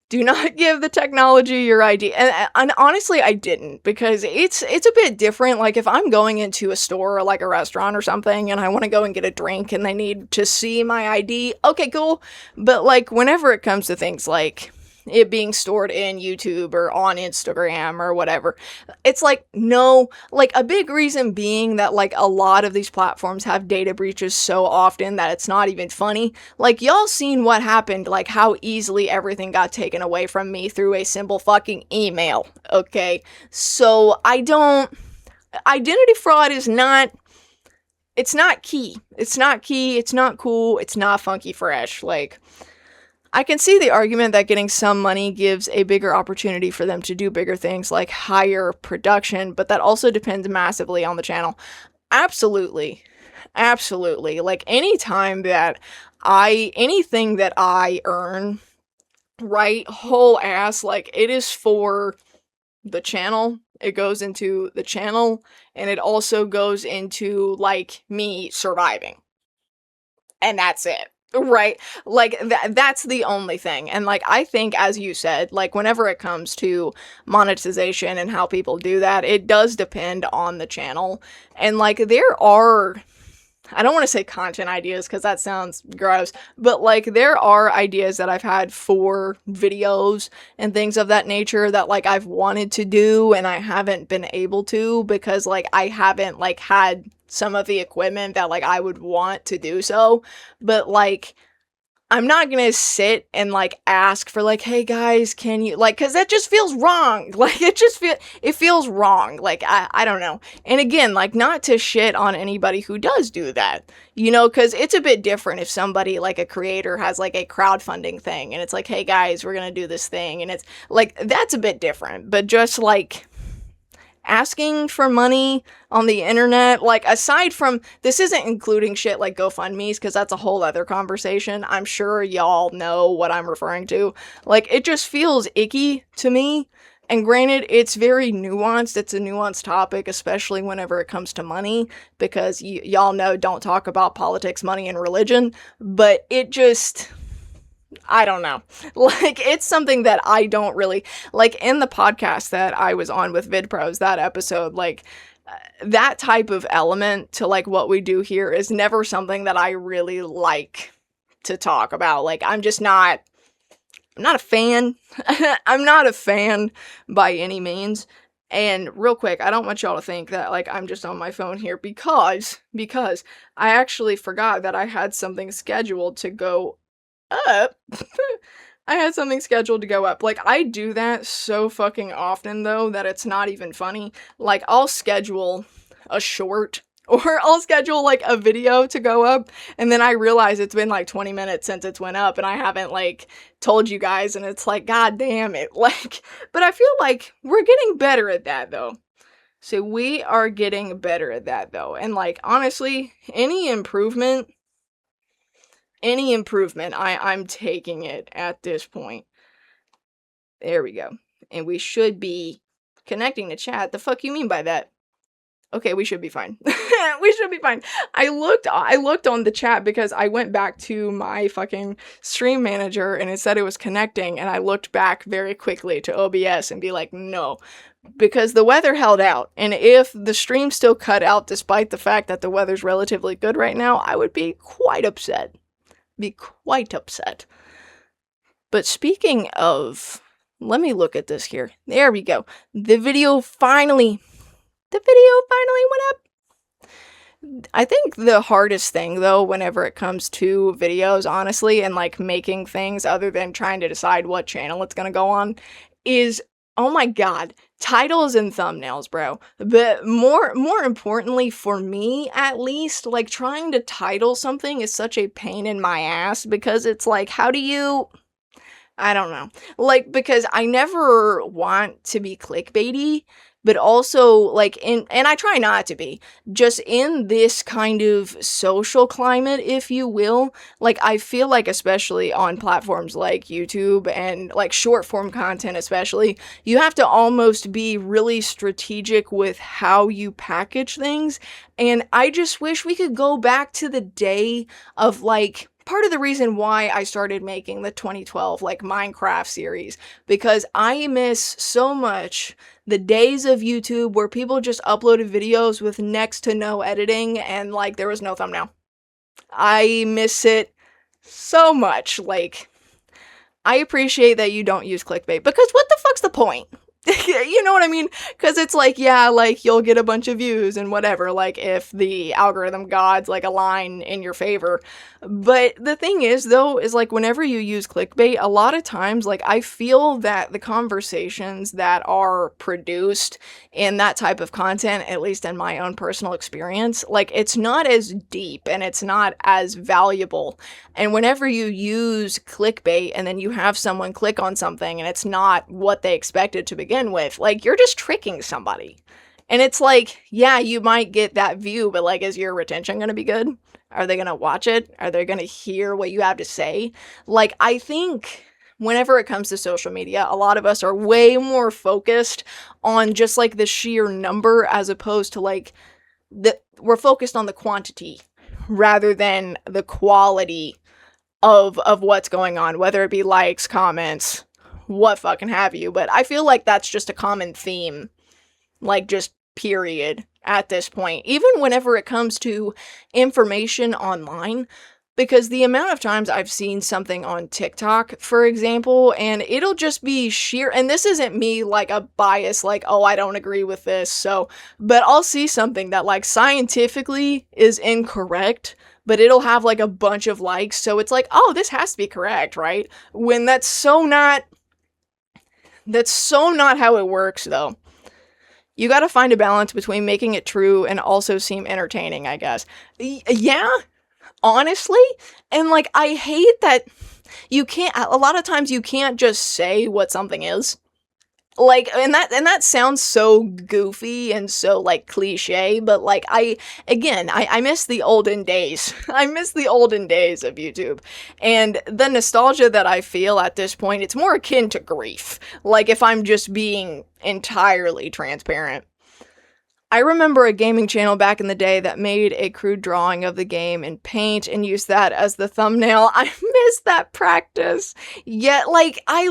Do not give the technology your ID. And honestly, I didn't because it's a bit different. Like if I'm going into a store or like a restaurant or something and I want to go and get a drink and they need to see my ID, okay, cool. But like whenever it comes to things like it being stored in YouTube or on Instagram or whatever. It's like, no, like a big reason being that like a lot of these platforms have data breaches so often that it's not even funny. Like y'all seen what happened, like how easily everything got taken away from me through a simple fucking email, okay? So identity fraud is not, it's not key. It's not key, it's not cool, it's not funky fresh, like... I can see the argument that getting some money gives a bigger opportunity for them to do bigger things like higher production, but that also depends massively on the channel. Absolutely. Absolutely. Like anything that I earn, right, whole ass, like it is for the channel. It goes into the channel and it also goes into like me surviving. And that's it. Right? Like, that's the only thing. And, like, I think, as you said, like, whenever it comes to monetization and how people do that, it does depend on the channel. And, like, there are... I don't want to say content ideas because that sounds gross, but like there are ideas that I've had for videos and things of that nature that like I've wanted to do and I haven't been able to because like I haven't like had some of the equipment that like I would want to do so, but like I'm not gonna sit and like ask for like, hey guys, can you like, cause that just feels wrong. Like it feels wrong. Like I don't know. And again, like not to shit on anybody who does do that, you know, cause it's a bit different if somebody like a creator has like a crowdfunding thing and it's like, hey guys, we're gonna do this thing. And it's like, that's a bit different, but just like, asking for money on the internet, like aside from this isn't including shit like GoFundMe's because that's a whole other conversation. I'm sure y'all know what I'm referring to. Like it just feels icky to me. And granted, it's very nuanced. It's a nuanced topic, especially whenever it comes to money, because y'all know don't talk about politics, money, and religion. But it just... I don't know. Like, it's something that I don't really... Like, in the podcast that I was on with VidPros, that episode, like, that type of element to like what we do here is never something that I really like to talk about. Like, I'm not a fan. I'm not a fan by any means. And real quick, I don't want y'all to think that like I'm just on my phone here because I actually forgot that I had something scheduled to go up. I had something scheduled to go up. Like, I do that so fucking often though that it's not even funny. Like, I'll schedule a short or I'll schedule like a video to go up, and then I realize it's been like 20 minutes since it's went up and I haven't like told you guys, and it's like, god damn it. Like, but I feel like we're getting better at that though. So we are getting better at that though. And like, honestly, any improvement, I'm taking it at this point. There we go. And we should be connecting to chat. The fuck you mean by that? Okay, we should be fine. We should be fine. I looked on the chat because I went back to my fucking stream manager and it said it was connecting, and I looked back very quickly to OBS and be like, no, because the weather held out. And if the stream still cut out despite the fact that the weather's relatively good right now, I would be quite upset. But speaking of, let me look at this here. There we go. The video finally went up. I think the hardest thing though, whenever it comes to videos, honestly, and like making things other than trying to decide what channel it's gonna go on, is, oh my god, titles and thumbnails, bro. But more importantly, for me at least, like trying to title something is such a pain in my ass, because it's like, how do you, I don't know. Like, because I never want to be clickbaity, but also like and I try not to be, just in this kind of social climate, if you will. Like, I feel like, especially on platforms like YouTube and like short form content especially, you have to almost be really strategic with how you package things. And I just wish we could go back to the day of like, part of the reason why I started making the 2012 like Minecraft series, because I miss so much the days of YouTube where people just uploaded videos with next to no editing and like there was no thumbnail. I miss it so much. Like, I appreciate that you don't use clickbait, because what the fuck's the point? You know what I mean? Because it's like, yeah, like you'll get a bunch of views and whatever, like if the algorithm gods like align in your favor. But the thing is though, is like whenever you use clickbait, a lot of times, like I feel that the conversations that are produced in that type of content, at least in my own personal experience, like it's not as deep and it's not as valuable. And whenever you use clickbait and then you have someone click on something and it's not what they expected to begin with, like you're just tricking somebody. And it's like, yeah, you might get that view, but like, is your retention going to be good? Are they going to watch it? Are they going to hear what you have to say? Like, I think whenever it comes to social media, a lot of us are way more focused on just like the sheer number, as opposed to like we're focused on the quantity rather than the quality of what's going on, whether it be likes, comments, what fucking have you. But I feel like that's just a common theme, like just period at this point, even whenever it comes to information online. Because the amount of times I've seen something on TikTok, for example, and it'll just be sheer, and this isn't me like a bias, like, oh, I don't agree with this, so, but I'll see something that like scientifically is incorrect, but it'll have like a bunch of likes, so it's like, oh, this has to be correct, right? When that's so not how it works, though. You gotta find a balance between making it true and also seem entertaining, I guess. Yeah, honestly. And like, I hate that you can't, a lot of times you can't just say what something is. Like, and that sounds so goofy and so like cliche, but like I miss the olden days. I miss the olden days of YouTube. And the nostalgia that I feel at this point, it's more akin to grief. Like, if I'm just being entirely transparent. I remember a gaming channel back in the day that made a crude drawing of the game in Paint and used that as the thumbnail. I miss that practice. Yet, like, I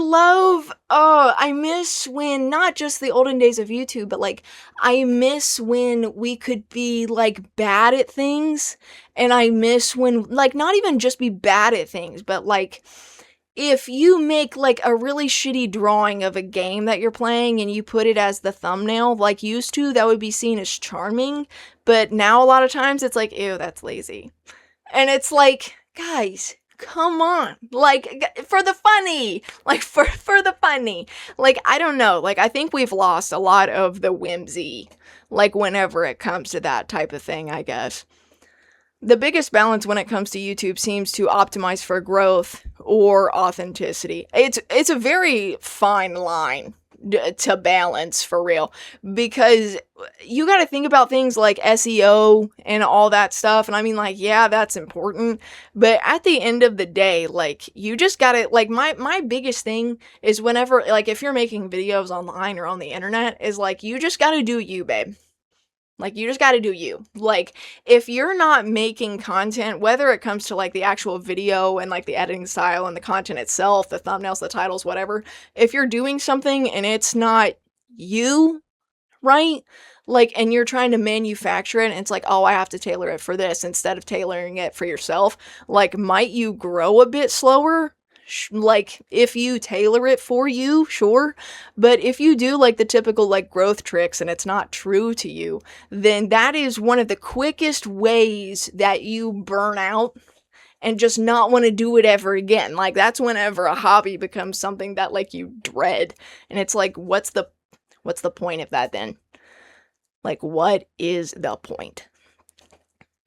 miss when, not just the olden days of YouTube, but, like, I miss when we could be, like, bad at things. And I miss when, like, not even just be bad at things, but, like, if you make like a really shitty drawing of a game that you're playing and you put it as the thumbnail, like used to, that would be seen as charming. But now a lot of times it's like, ew, that's lazy. And it's like, guys, come on. Like, for the funny. Like, for the funny. Like, I don't know. Like, I think we've lost a lot of the whimsy. Like, whenever it comes to that type of thing, I guess. The biggest balance when it comes to YouTube seems to optimize for growth or authenticity. It's a very fine line to balance, for real, because you got to think about things like SEO and all that stuff. And I mean, like, yeah, that's important, but at the end of the day, like, you just got to, like, my biggest thing is whenever, like, if you're making videos online or on the internet, is like, you just got to do you, babe. Like, you just gotta do you. Like, if you're not making content, whether it comes to, like, the actual video and, like, the editing style and the content itself, the thumbnails, the titles, whatever, if you're doing something and it's not you, right? Like, and you're trying to manufacture it, and it's like, oh, I have to tailor it for this instead of tailoring it for yourself. Like, might you grow a bit slower? Like, if you tailor it for you, sure. But if you do, like, the typical, like, growth tricks and it's not true to you, then that is one of the quickest ways that you burn out and just not want to do it ever again. Like, that's whenever a hobby becomes something that, like, you dread. And it's like, what's the point of that then? Like, what is the point?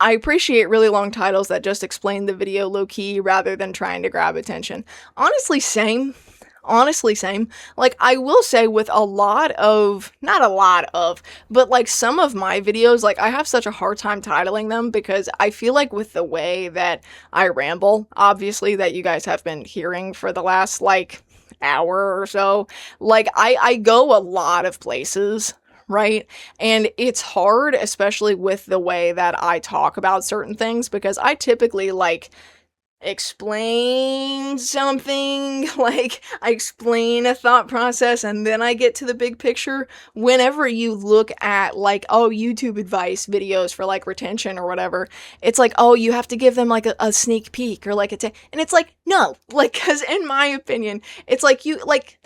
I appreciate really long titles that just explain the video low-key rather than trying to grab attention. Honestly, same. Like, I will say with not a lot of, but like some of my videos, like, I have such a hard time titling them because I feel like with the way that I ramble, obviously, that you guys have been hearing for the last, like, hour or so, like, I go a lot of places. Right? And it's hard, especially with the way that I talk about certain things, because I typically, like, explain something, like, I explain a thought process, and then I get to the big picture. Whenever you look at, like, oh, YouTube advice videos for, like, retention or whatever, it's like, oh, you have to give them, like, a sneak peek, or, like, and it's like, no, like, because in my opinion, it's like, you, like,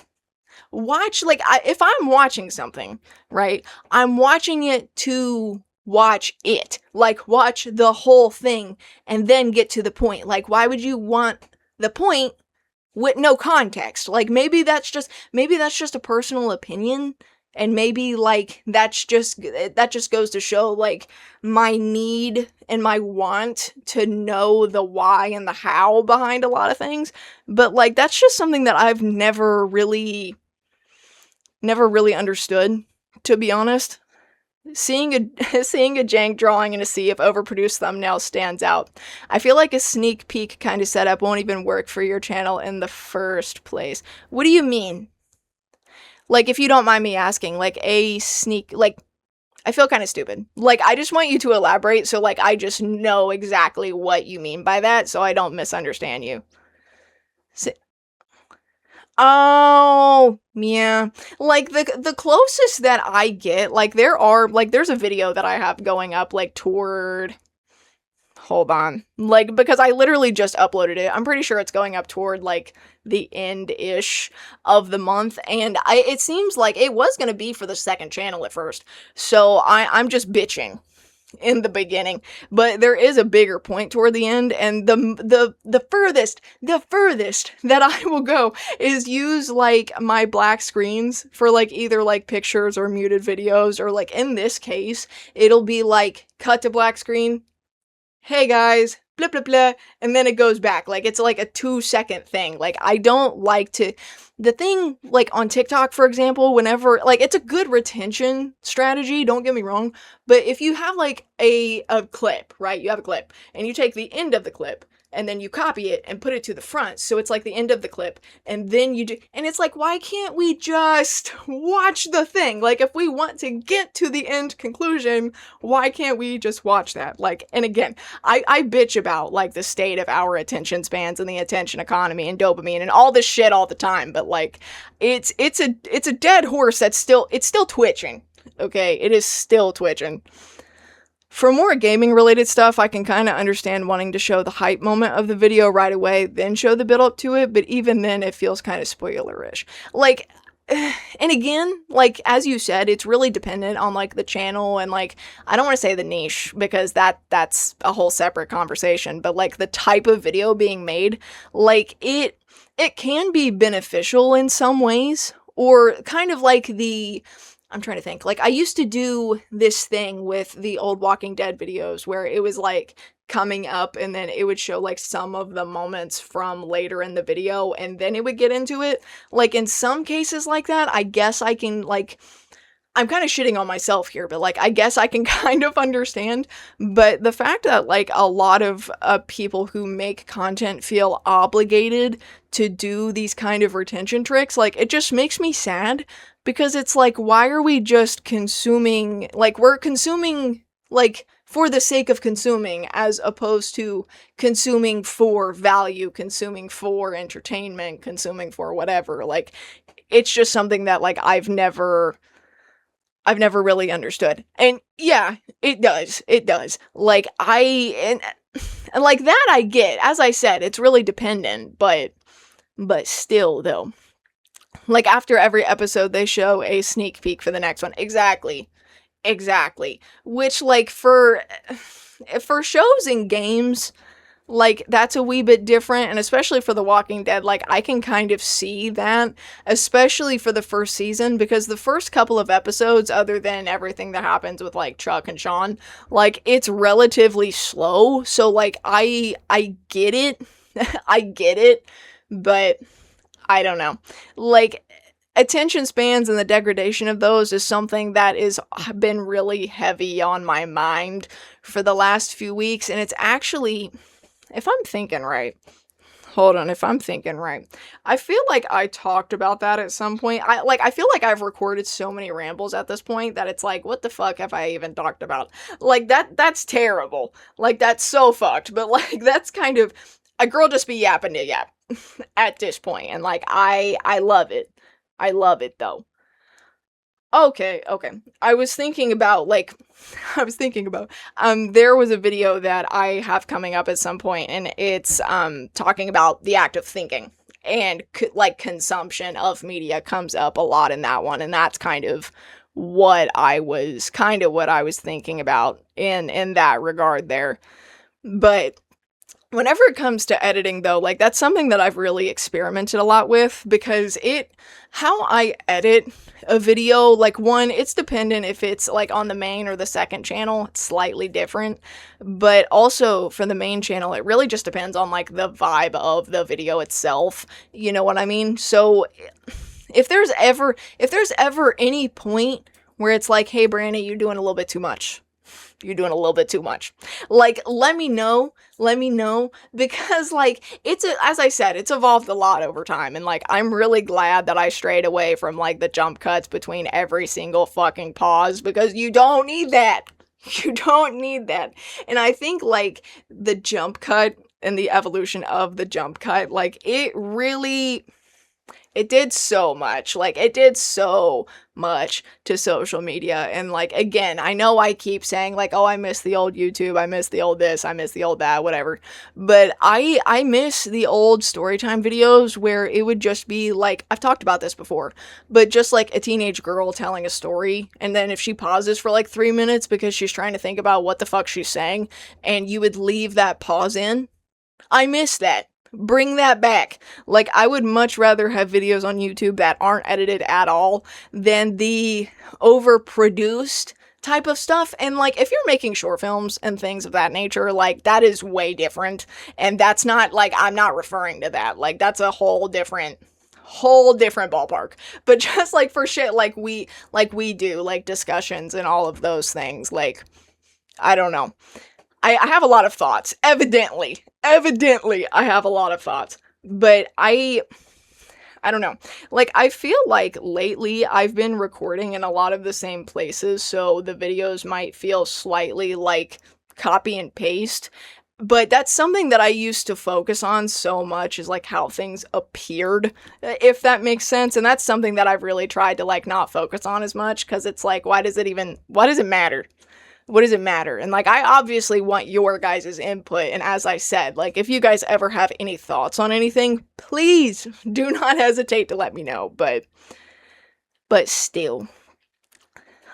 watch, like, if I'm watching something, right, I'm watching it to watch it, like, watch the whole thing and then get to the point. Like, why would you want the point with no context? Like, maybe that's just a personal opinion, and maybe, like, that just goes to show, like, my need and my want to know the why and the how behind a lot of things. But, like, that's just something that I've never really understood, to be honest. Seeing a jank drawing in a sea of overproduced thumbnails stands out. I feel like a sneak peek kind of setup won't even work for your channel in the first place. What do you mean? Like, if you don't mind me asking, like, a sneak, like, I feel kind of stupid. Like, I just want you to elaborate so, like, I just know exactly what you mean by that so I don't misunderstand you. Oh, yeah. Like, the closest that I get, like, there's a video that I have going up, like, toward, hold on, like, because I literally just uploaded it. I'm pretty sure it's going up toward, like, the end-ish of the month, and it seems like it was gonna be for the second channel at first, so I'm just bitching in the beginning, but there is a bigger point toward the end, and the furthest that I will go is use, like, my black screens for, like, either, like, pictures or muted videos, or, like, in this case, it'll be, like, cut to black screen, hey guys, blah blah blah, and then it goes back. Like, it's like a 2-second thing. Like, I don't like to, the thing, like, on TikTok, for example, whenever, like, it's a good retention strategy, don't get me wrong, but if you have, like, a clip, right, you have a clip, and you take the end of the clip, and then you copy it and put it to the front, so it's like the end of the clip, and then you do, and it's like, why can't we just watch the thing? Like, if we want to get to the end conclusion, why can't we just watch that? Like, and again, I bitch about, like, the state of our attention spans and the attention economy and dopamine and all this shit all the time, but, like, it's a dead horse that's still twitching, okay? It is still twitching. For more gaming related stuff, I can kind of understand wanting to show the hype moment of the video right away, then show the build up to it, but even then it feels kind of spoilerish. Like, and again, like, as you said, it's really dependent on, like, the channel and, like, I don't want to say the niche, because that's a whole separate conversation, but, like, the type of video being made, like, it can be beneficial in some ways, or kind of like I'm trying to think. Like, I used to do this thing with the old Walking Dead videos where it was, like, coming up and then it would show, like, some of the moments from later in the video and then it would get into it. Like, in some cases like that, I guess I can, like, I'm kind of shitting on myself here, but, like, I guess I can kind of understand. But the fact that, like, a lot of people who make content feel obligated to do these kind of retention tricks, like, it just makes me sad, because it's like, why are we just consuming, like, we're consuming, like, for the sake of consuming, as opposed to consuming for value, consuming for entertainment, consuming for whatever. Like, it's just something that, like, I've never really understood. And yeah, it does. Like, and like that I get. As I said, it's really dependent, but still though. Like, after every episode they show a sneak peek for the next one. Exactly. Which, like, for shows and games, like, that's a wee bit different, and especially for The Walking Dead, like, I can kind of see that, especially for the first season, because the first couple of episodes, other than everything that happens with, like, Chuck and Sean, like, it's relatively slow, so, like, I get it, but I don't know. Like, attention spans and the degradation of those is something that has been really heavy on my mind for the last few weeks, and it's actually, if I'm thinking right, I feel like I talked about that at some point. I feel like I've recorded so many rambles at this point that it's like, what the fuck have I even talked about? Like, that's terrible. Like, that's so fucked. But, like, that's kind of, a girl just be yapping to yap at this point. And, like, I love it. I love it, though. Okay. I was thinking about, there was a video that I have coming up at some point, and it's, talking about the act of thinking, and, like, consumption of media comes up a lot in that one, and that's kind of what I was thinking about in that regard there. But whenever it comes to editing, though, like, that's something that I've really experimented a lot with, because how I edit a video, like, one, it's dependent if it's, like, on the main or the second channel, it's slightly different, but also for the main channel, it really just depends on, like, the vibe of the video itself, you know what I mean? So, if there's ever any point where it's like, hey, Brandy, you're doing a little bit too much, like, let me know, because, like, as I said, it's evolved a lot over time, and, like, I'm really glad that I strayed away from, like, the jump cuts between every single fucking pause, because you don't need that. And I think, like, the jump cut and the evolution of the jump cut, like, it did so much to social media. And, like, again, I know I keep saying, like, oh, I miss the old YouTube, I miss the old this, I miss the old that, whatever, but I miss the old storytime videos where it would just be, like, I've talked about this before, but just, like, a teenage girl telling a story, and then if she pauses for, like, 3 minutes because she's trying to think about what the fuck she's saying, and you would leave that pause in, I miss that. Bring that back. Like, I would much rather have videos on YouTube that aren't edited at all than the overproduced type of stuff. And, like, if you're making short films and things of that nature, like, that is way different. And that's not, like, I'm not referring to that. Like, that's a whole different ballpark. But just, like, for shit like we do, like, discussions and all of those things, like, I don't know. I have a lot of thoughts, evidently. Evidently, I have a lot of thoughts, but I don't know. Like, I feel like lately I've been recording in a lot of the same places, so the videos might feel slightly like copy and paste. But that's something that I used to focus on so much, is like how things appeared, if that makes sense. And that's something that I've really tried to like not focus on as much, because it's like, why does it matter? What does it matter? And like, I obviously want your guys' input. And as I said, like, if you guys ever have any thoughts on anything, please do not hesitate to let me know. But still,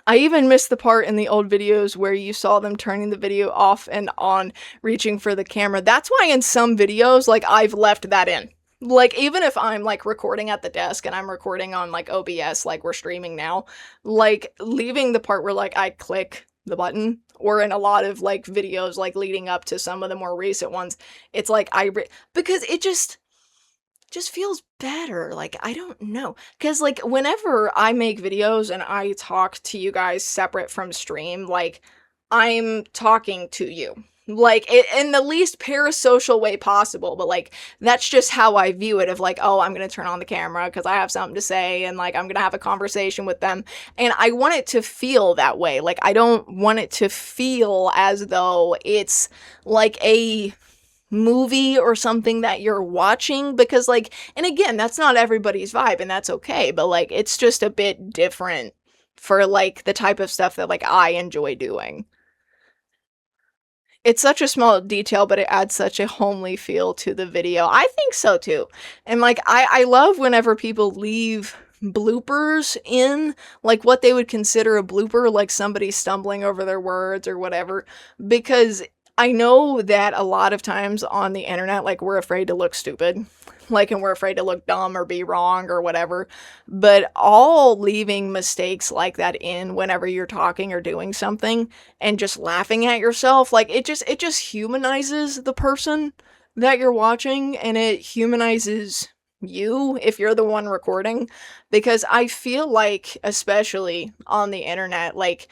I even missed the part in the old videos where you saw them turning the video off and on, reaching for the camera. That's why in some videos, like, I've left that in. Like, even if I'm, like, recording at the desk and I'm recording on, like, OBS, like we're streaming now, like, leaving the part where, like, I click the button, or in a lot of, like, videos, like, leading up to some of the more recent ones, it's like, because it just feels better. Like, I don't know. Because, like, whenever I make videos and I talk to you guys separate from stream, like, I'm talking to you. Like, in the least parasocial way possible, but, like, that's just how I view it, of, like, oh, I'm gonna turn on the camera because I have something to say, and, like, I'm gonna have a conversation with them, and I want it to feel that way. Like, I don't want it to feel as though it's, like, a movie or something that you're watching, because, like, and again, that's not everybody's vibe, and that's okay, but, like, it's just a bit different for, like, the type of stuff that, like, I enjoy doing. It's such a small detail, but it adds such a homely feel to the video. I think so too. And like, I love whenever people leave bloopers in, like what they would consider a blooper, like somebody stumbling over their words or whatever, because I know that a lot of times on the internet, like, we're afraid to look stupid, like, and we're afraid to look dumb or be wrong or whatever. But all leaving mistakes like that in whenever you're talking or doing something and just laughing at yourself, like, it just humanizes the person that you're watching, and it humanizes you if you're the one recording. Because I feel like, especially on the internet, like,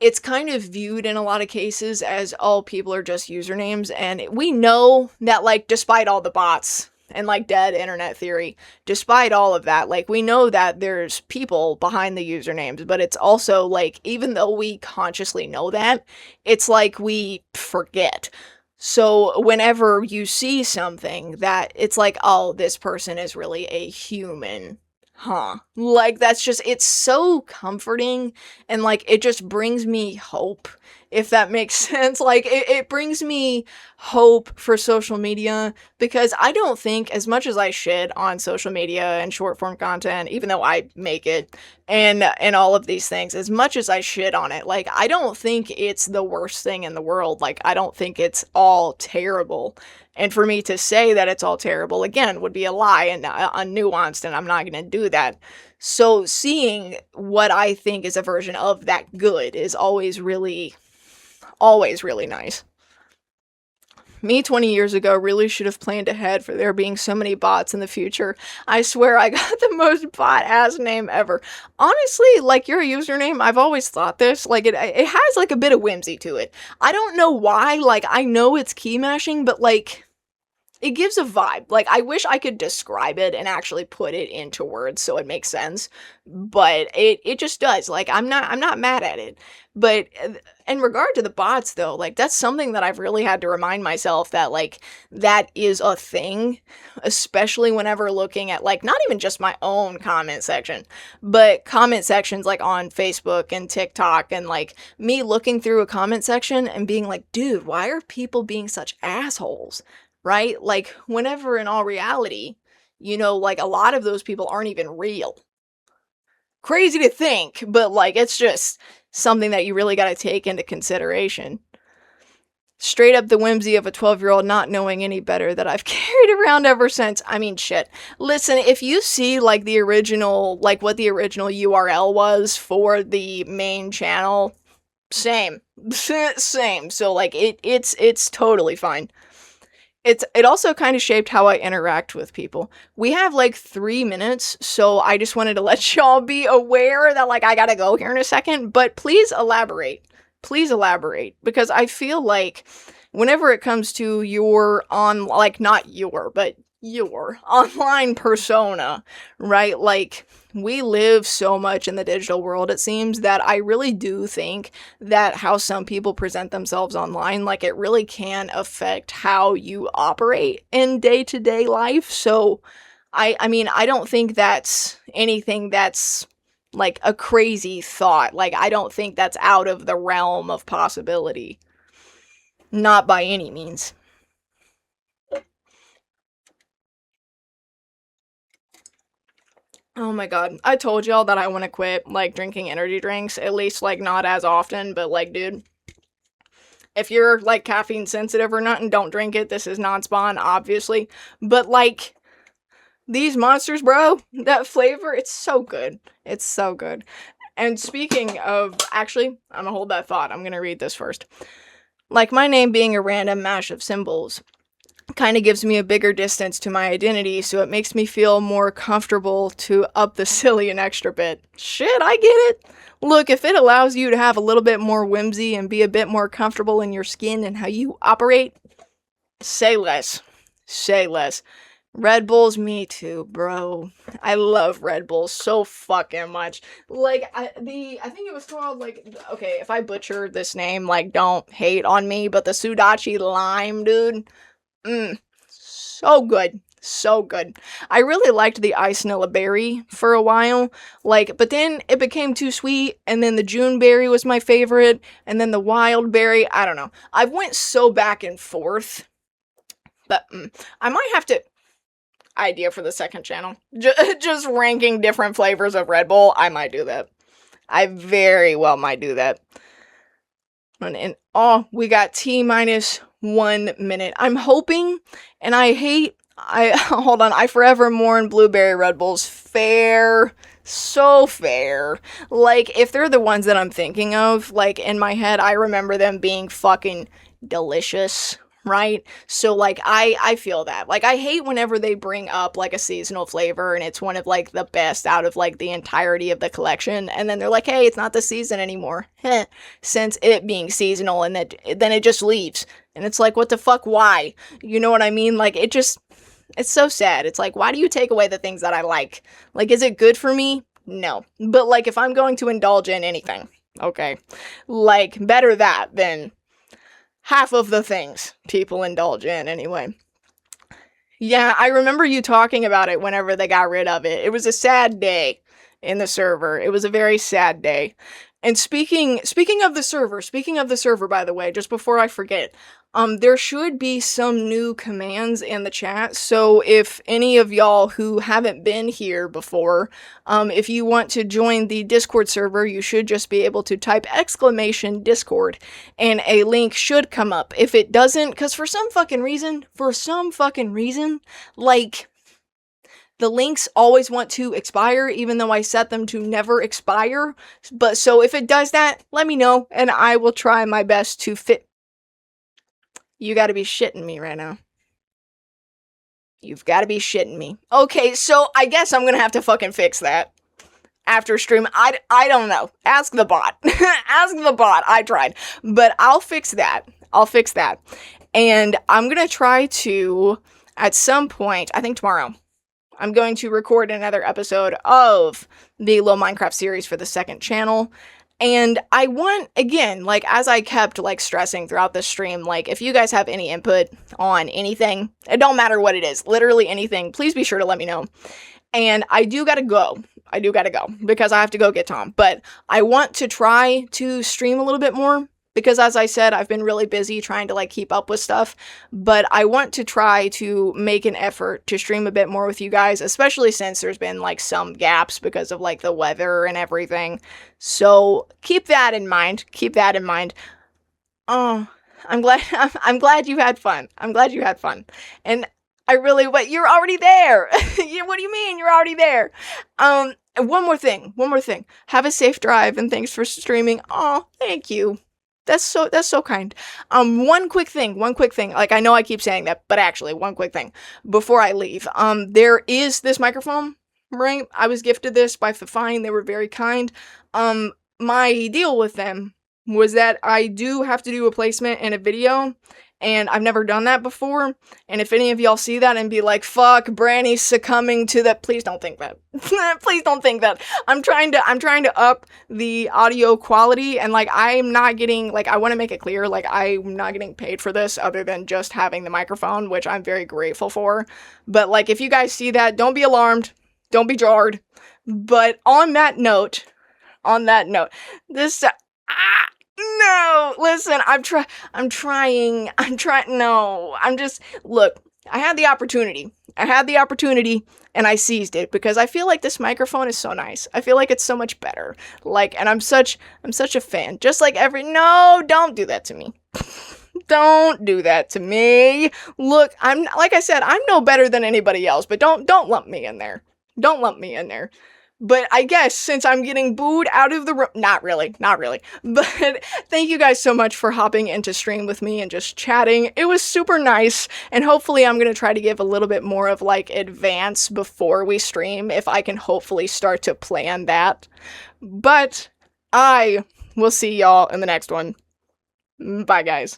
it's kind of viewed in a lot of cases as, all people are just usernames, and we know that, like, despite all the bots and, like, dead internet theory, despite all of that, like, we know that there's people behind the usernames, but it's also, like, even though we consciously know that, it's like we forget. So whenever you see something that it's like, oh, this person is really a human, huh? Like, that's just, it's so comforting, and, like, it just brings me hope, if that makes sense. Like, it brings me hope for social media, because I don't think, as much as I shit on social media and short form content, even though I make it, and all of these things, as much as I shit on it, like, I don't think it's the worst thing in the world. Like, I don't think it's all terrible. And for me to say that it's all terrible, again, would be a lie and unnuanced, and I'm not going to do that. So seeing what I think is a version of that good is always really nice. Me 20 years ago really should have planned ahead for there being so many bots in the future. I swear I got the most bot-ass name ever. Honestly, like, your username, I've always thought this, like, it has, like, a bit of whimsy to it. I don't know why, like, I know it's key mashing, but, like, it gives a vibe. Like, I wish I could describe it and actually put it into words so it makes sense, but it just does. Like, I'm not mad at it. But in regard to the bots, though, like, that's something that I've really had to remind myself that, like, that is a thing, especially whenever looking at, like, not even just my own comment section, but comment sections, like, on Facebook and TikTok, and, like, me looking through a comment section and being like, dude, why are people being such assholes? Right? Like, whenever in all reality, you know, like, a lot of those people aren't even real. Crazy to think, but, like, it's just something that you really gotta take into consideration. Straight up the whimsy of a 12-year-old not knowing any better that I've carried around ever since. I mean, shit. Listen, if you see, like, the original, like, what the original URL was for the main channel, same. Same. So, like, it's totally fine. It also kind of shaped how I interact with people. We have, like, 3 minutes, so I just wanted to let y'all be aware that, like, I gotta go here in a second, but please elaborate. Please elaborate, because I feel like whenever it comes to your not your online persona, right? Like, we live so much in the digital world, it seems, that I really do think that how some people present themselves online, like, it really can affect how you operate in day-to-day life. So I mean, I don't think that's anything that's like a crazy thought. Like, I don't think that's out of the realm of possibility. Not by any means. Oh my god. I told y'all that I want to quit, like, drinking energy drinks. At least, like, not as often, but, like, dude, if you're, like, caffeine sensitive or nothing, don't drink it. This is non-spawn, obviously. But, like, these monsters, bro, that flavor, it's so good. It's so good. And speaking of, actually, I'm gonna hold that thought. I'm gonna read this first. Like, my name being a random mash of symbols kind of gives me a bigger distance to my identity, so it makes me feel more comfortable to up the silly an extra bit. Shit, I get it. Look, if it allows you to have a little bit more whimsy and be a bit more comfortable in your skin and how you operate, say less. Say less. Red Bulls, me too, bro. I love Red Bulls so fucking much. Like, I think it was called, like, okay, if I butcher this name, like, don't hate on me, but the Sudachi Lime, dude. So good. So good. I really liked the Ice Nilla Berry for a while, like, but then it became too sweet, and then the June Berry was my favorite, and then the Wild Berry, I don't know. I went so back and forth, but I might have to idea for the second channel. Just ranking different flavors of Red Bull. I might do that. I very well might do that. And oh, we got T-minus 1 minute. I'm hoping, and hold on, I forever mourn blueberry Red Bulls. Fair. So fair. Like, if they're the ones that I'm thinking of, like, in my head, I remember them being fucking delicious. Right? So, like, I feel that. Like, I hate whenever they bring up, like, a seasonal flavor and it's one of, like, the best out of, like, the entirety of the collection, and then they're like, hey, it's not the season anymore. Since it being seasonal, and then it just leaves. And it's like, what the fuck, why? You know what I mean? Like, it's so sad. It's like, why do you take away the things that I like? Like, is it good for me? No. But, like, if I'm going to indulge in anything, okay, like, better that than half of the things people indulge in, anyway. Yeah, I remember you talking about it whenever they got rid of it. It was a sad day in the server. It was a very sad day. And speaking of the server, by the way, just before I forget, there should be some new commands in the chat. So if any of y'all who haven't been here before, if you want to join the Discord server, you should just be able to type !Discord, and a link should come up. If it doesn't, because for some fucking reason, like, the links always want to expire, even though I set them to never expire. But so if it does that, let me know, and I will try my best to fit. You gotta be shitting me right now. You've gotta be shitting me. Okay, so I guess I'm gonna have to fucking fix that after stream. I don't know. Ask the bot. Ask the bot. I tried. But I'll fix that. And I'm gonna try to, at some point, I think tomorrow, I'm going to record another episode of the Little Minecraft series for the second channel. And I want, again, like, as I kept, like, stressing throughout this stream, like, if you guys have any input on anything, it don't matter what it is, literally anything, please be sure to let me know. And I do gotta go, because I have to go get Tom. But I want to try to stream a little bit more, because as I said, I've been really busy trying to, like, keep up with stuff, but I want to try to make an effort to stream a bit more with you guys, especially since there's been, like, some gaps because of, like, the weather and everything. So keep that in mind. Oh, I'm glad you had fun. And I really, what, you're already there. What do you mean you're already there? One more thing. Have a safe drive, and thanks for streaming. Oh, thank you. That's so kind. One quick thing. Like, I know I keep saying that, but actually, one quick thing before I leave. There is this microphone, right? I was gifted this by Fafine. They were very kind. My deal with them was that I do have to do a placement in a video, and I've never done that before. And if any of y'all see that and be like, fuck, Branny's succumbing to that, please don't think that. Please don't think that. I'm trying to up the audio quality, and like I'm not getting, like, I want to make it clear, like I'm not getting paid for this other than just having the microphone, which I'm very grateful for. But like if you guys see that, don't be alarmed, don't be jarred. But on that note, this no, listen, look, I had the opportunity and I seized it because I feel like this microphone is so nice. I feel like it's so much better. Like, and I'm such a fan. Just like no, don't do that to me. Don't do that to me. Look, like I said, I'm no better than anybody else, but don't lump me in there. Don't lump me in there. But I guess since I'm getting booed out of the room, not really. But thank you guys so much for hopping into stream with me and just chatting. It was super nice. And hopefully I'm going to try to give a little bit more of like advance before we stream, if I can hopefully start to plan that. But I will see y'all in the next one. Bye, guys.